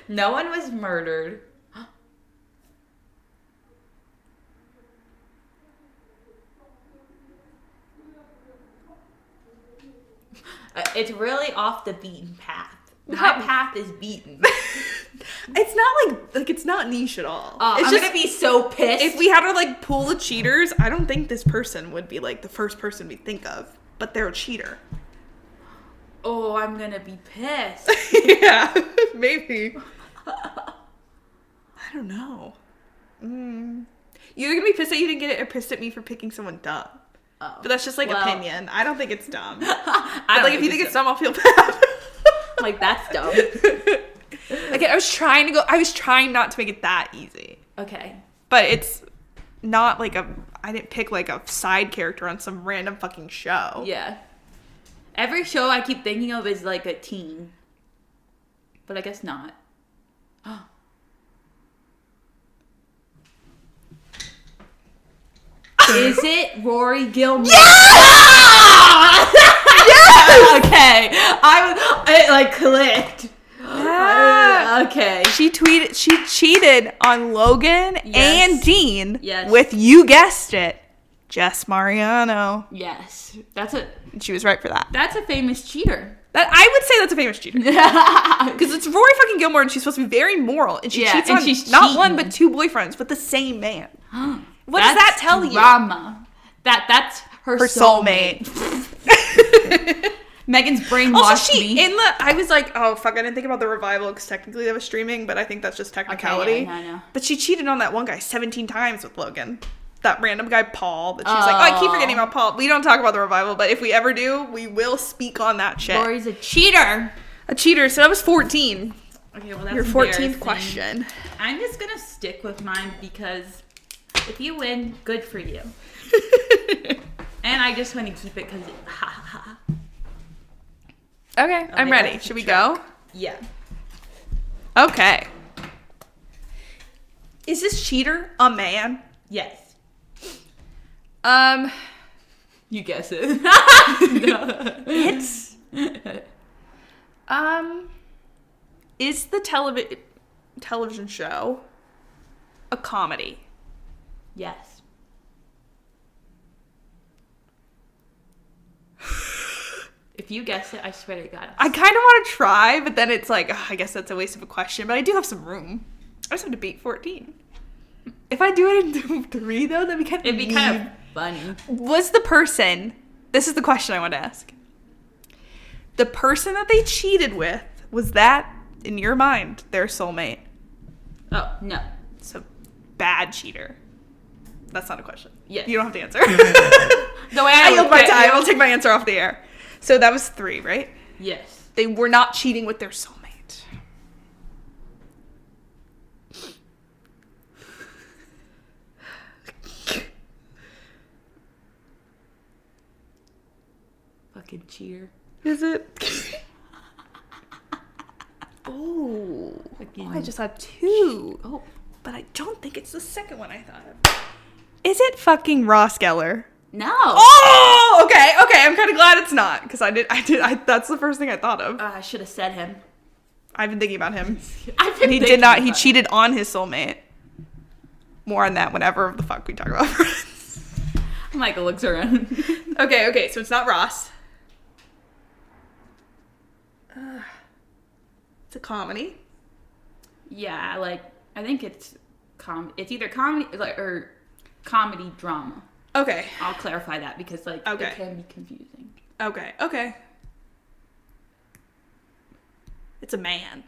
No, no one was murdered. It's really off the beaten path. My path is beaten. It's not like it's not niche at all. It's I'm gonna be so pissed. If we had to like pool the cheaters, I don't think this person would be like the first person we think of, but they're a cheater. Oh, I'm gonna be pissed. Yeah, maybe. I don't know. You're gonna be pissed that you didn't get it, or pissed at me for picking someone dumb. Oh. But that's just like opinion. I don't think it's dumb. But I like if you think it's dumb, I'll feel bad. Like that's dumb. Okay, I was trying not to make it that easy. Okay. But it's not like I didn't pick like a side character on some random fucking show. Yeah. Every show I keep thinking of is like a teen. But I guess not. Is it Rory Gilmore? Yeah! Yes! Okay. It like clicked. Yeah. Okay. She cheated on Logan and Dean with, you guessed it, Jess Mariano. Yes. And she was right for that. That's a famous cheater. I would say that's a famous cheater. Because it's Rory fucking Gilmore and she's supposed to be very moral. And she cheats on not one but two boyfriends with the same man. What does that tell you? Drama. That's her soulmate. Megan's brainwashed me. I was like, oh fuck, I didn't think about the revival because technically that was streaming, but I think that's just technicality. Okay, yeah, I know. But she cheated on that one guy 17 times with Logan. That random guy, Paul, that she was like, oh, I keep forgetting about Paul. We don't talk about the revival, but if we ever do, we will speak on that shit. Rory's a cheater. A cheater, so that was 14. Okay, well that's your 14th question. I'm just gonna stick with mine because if you win, good for you. And I just want to keep it because ha ha ha. Okay, I'm ready. Should we go? Yeah. Okay. Is this cheater a man? Yes. You guess it. It's is the television show a comedy? Yes. If you guess it, I swear to God. I kind of want to try, but then it's like, I guess that's a waste of a question. But I do have some room. I just have to beat 14. If I do it in 3, though, that'd be kind of It'd be kind of funny. Was the person... This is the question I want to ask. The person that they cheated with, was that, in your mind, their soulmate? Oh, no. So, bad cheater. That's not a question. Yes. You don't have to answer. The way I yield my time. I'll take my answer off the air. So that was 3, right? Yes. They were not cheating with their soulmate. Fucking cheater. Is it? Oh, I just had 2. Oh. But I don't think it's the second one I thought of. Is it fucking Ross Geller? No. Oh, okay. I'm kind of glad it's not because I that's the first thing I thought of. I should have said him. I've been thinking about him. And he did not. He cheated on his soulmate. More on that whenever the fuck we talk about friends. Michael looks around. Okay. So it's not Ross. It's a comedy. Yeah, like I think it's it's either comedy or comedy drama. Okay. I'll clarify that because it can be confusing. Okay. It's a man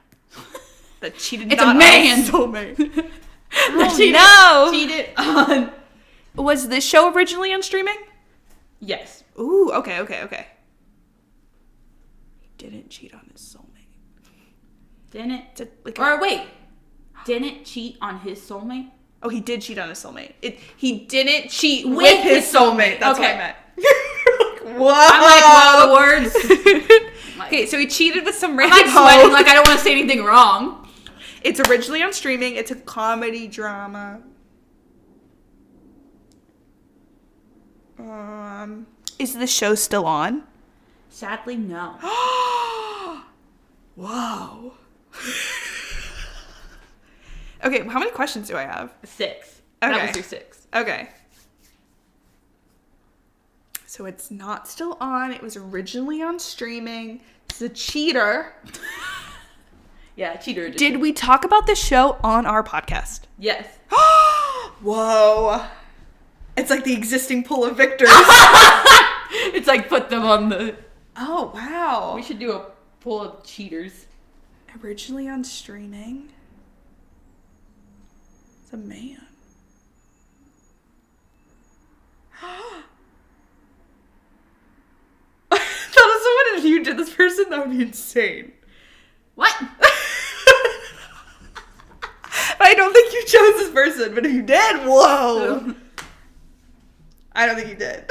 that cheated. It's a man. Soulmate. Cheated on. Was this show originally on streaming? Yes. Ooh. Okay. He didn't cheat on his soulmate. Didn't cheat on his soulmate? Oh, he did cheat on his soulmate. He didn't cheat with his soulmate. That's what I meant. What? I'm like, wow, the words. Okay, so he cheated with some I'm random like sweating, like I don't want to say anything wrong. It's originally on streaming. It's a comedy drama. Is the show still on? Sadly, no. Whoa. Okay, how many questions do I have? 6. Okay. That was your 6. Okay. So it's not still on. It was originally on streaming. It's a cheater. Yeah, cheater edition. Did we talk about this show on our podcast? Yes. Whoa. It's like the existing pool of victors. It's like put them on the... Oh, wow. We should do a pool of cheaters. Originally on streaming. It's a man. That is someone, if you did this person, that would be insane. What? I don't think you chose this person, but if you did, whoa. I don't think you did.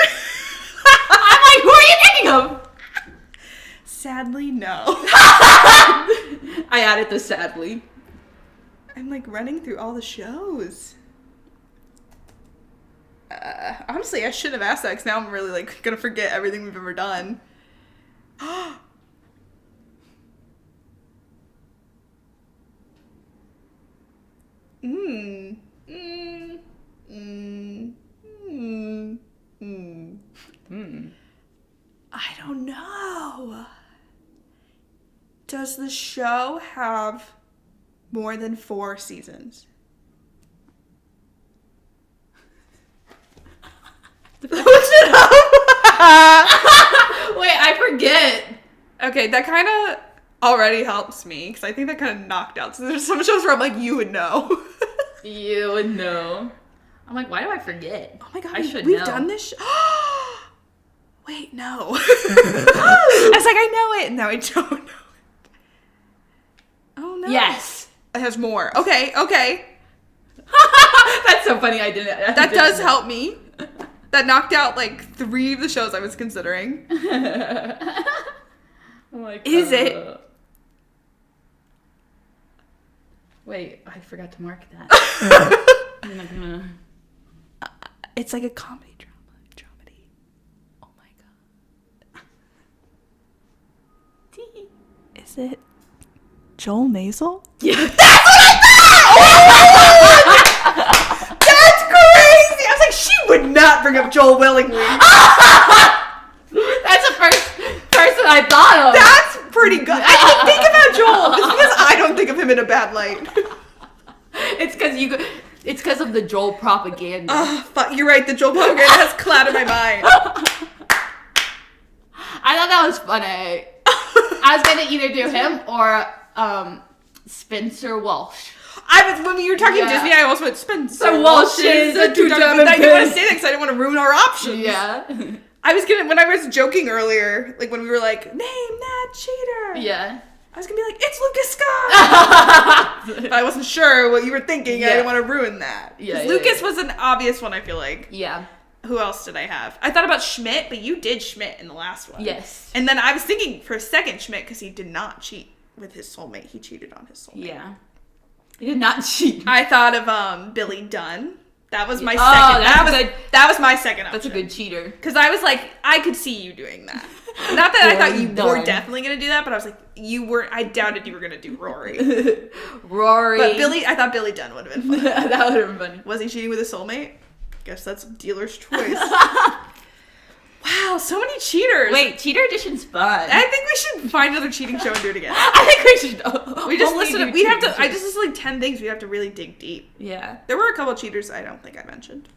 I'm like, who are you thinking of? Sadly, no. I added the sadly. I'm like running through all the shows. Honestly, I shouldn't have asked that because now I'm really like gonna forget everything we've ever done. I don't know. Does the show have more than 4 seasons? Looked it up. Wait, I forget. Okay, that kind of already helps me because I think that kind of knocked out. So there's some shows where I'm like, you would know. You would know. I'm like, why do I forget? Oh my god, I should we've know. done this. Wait, no. I was like, I know it. Now I don't know it. Oh no. Yes. It has more. Okay. That's so funny. I didn't. That does help me. That knocked out like 3 of the shows I was considering. I'm like, Is it? Wait, I forgot to mark that. I'm not gonna... It's like a comedy dramedy. Oh my god. Is it Joel Maisel? Yeah. That's crazy! I was like, she would not bring up Joel willingly. That's the first person I thought of. That's pretty good. I didn't think about Joel. It's because I don't think of him in a bad light. It's because of the Joel propaganda. Fuck, you're right. The Joel propaganda has clouded my mind. I thought that was funny. I was gonna either do him or Spencer Walsh. When we were talking Disney, I also went Spencer Walsh is a two-time I didn't want to say that because I didn't want to ruin our options. Yeah. When I was joking earlier, like when we were like, name that cheater. Yeah. I was gonna be like, it's Lucas Scott. But I wasn't sure what you were thinking. Yeah. I didn't want to ruin that. Yeah, Lucas was an obvious one, I feel like. Yeah. Who else did I have? I thought about Schmidt, but you did Schmidt in the last one. Yes. And then I was thinking for a second Schmidt because he did not cheat with his soulmate. He cheated on his soulmate. Yeah. He did not cheat. I thought of Billy Dunn. That was my Oh, second. that's That was my second option. That's a good cheater. Because I was like, I could see you doing that. Not that I thought you Dunn. were definitely going to do that, but I was like, I doubted you were going to do Rory. Rory. But I thought Billy Dunn would have been fun. That would have been funny. Was he cheating with his soulmate? Guess that's dealer's choice. Wow, so many cheaters. Wait, cheater edition's fun. I think we should find another cheating show and do it again. I think we should. We just only listed. do We'd have cheating to. I shows. just listed like 10 things. We'd have to really dig deep. Yeah. There were a couple cheaters I don't think I mentioned.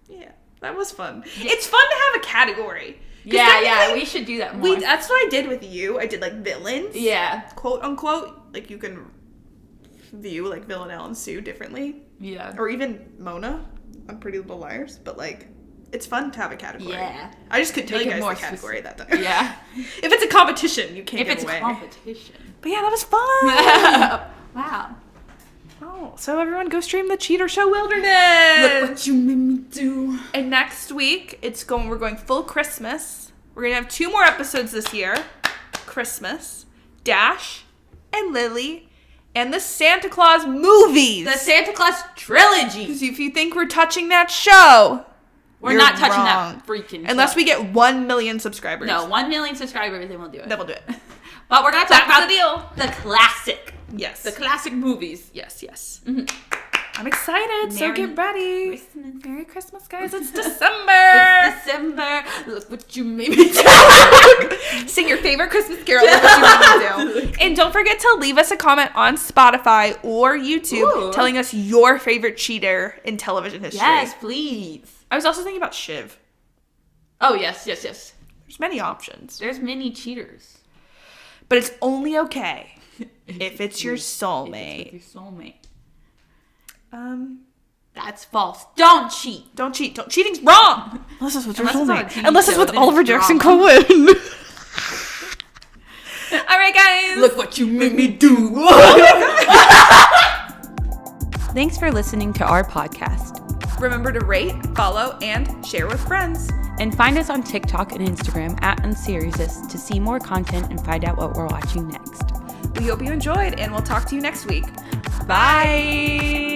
Yeah, that was fun. It's fun to have a category. Yeah, we should do that more. That's what I did with you. I did like villains. Yeah. Quote unquote. Like you can view like Villanelle and Sue differently. Yeah. Or even Mona on Pretty Little Liars. But like, it's fun to have a category. Yeah. I just couldn't tell Make you it guys more the category that time. Yeah. If it's a competition, you can't If give it's away. a competition. But yeah, that was fun. Wow. Oh, so everyone go stream the Cheater Show Wilderness. Look what you made me do. And next week, we're going full Christmas. We're going to have 2 more episodes this year. Christmas, Dash, and Lily, and the Santa Claus movies. The Santa Claus trilogy. Because if you think we're touching that show, We're you're not touching wrong. that freaking Unless show. we get 1 million subscribers. No, 1 million subscribers, then we'll do it. Then we'll do it. But we're going to talk That's about the deal. the classic. Yes. The classic movies. Yes. Mm-hmm. I'm excited. So get ready. Christmas. Merry Christmas, guys. It's December. It's December. Look what you made me do. Sing your favorite Christmas carol. Look what you made me do. And don't forget to leave us a comment on Spotify or YouTube telling us your favorite cheater in television history. Yes, please. I was also thinking about Shiv. Oh, yes. There's many options. There's many cheaters. But it's only okay if it's your soulmate. If it's with your soulmate. That's false. Don't cheat. Don't cheat. Cheating's wrong. Unless it's with your soulmate. Unless it's with then Oliver it's Jackson wrong. Cohen. All right, guys. Look what you made me do. Thanks for listening to our podcast. Remember to rate, follow, and share with friends. And find us on TikTok and Instagram at unseriesous to see more content and find out what we're watching next. We hope you enjoyed, and we'll talk to you next week. Bye!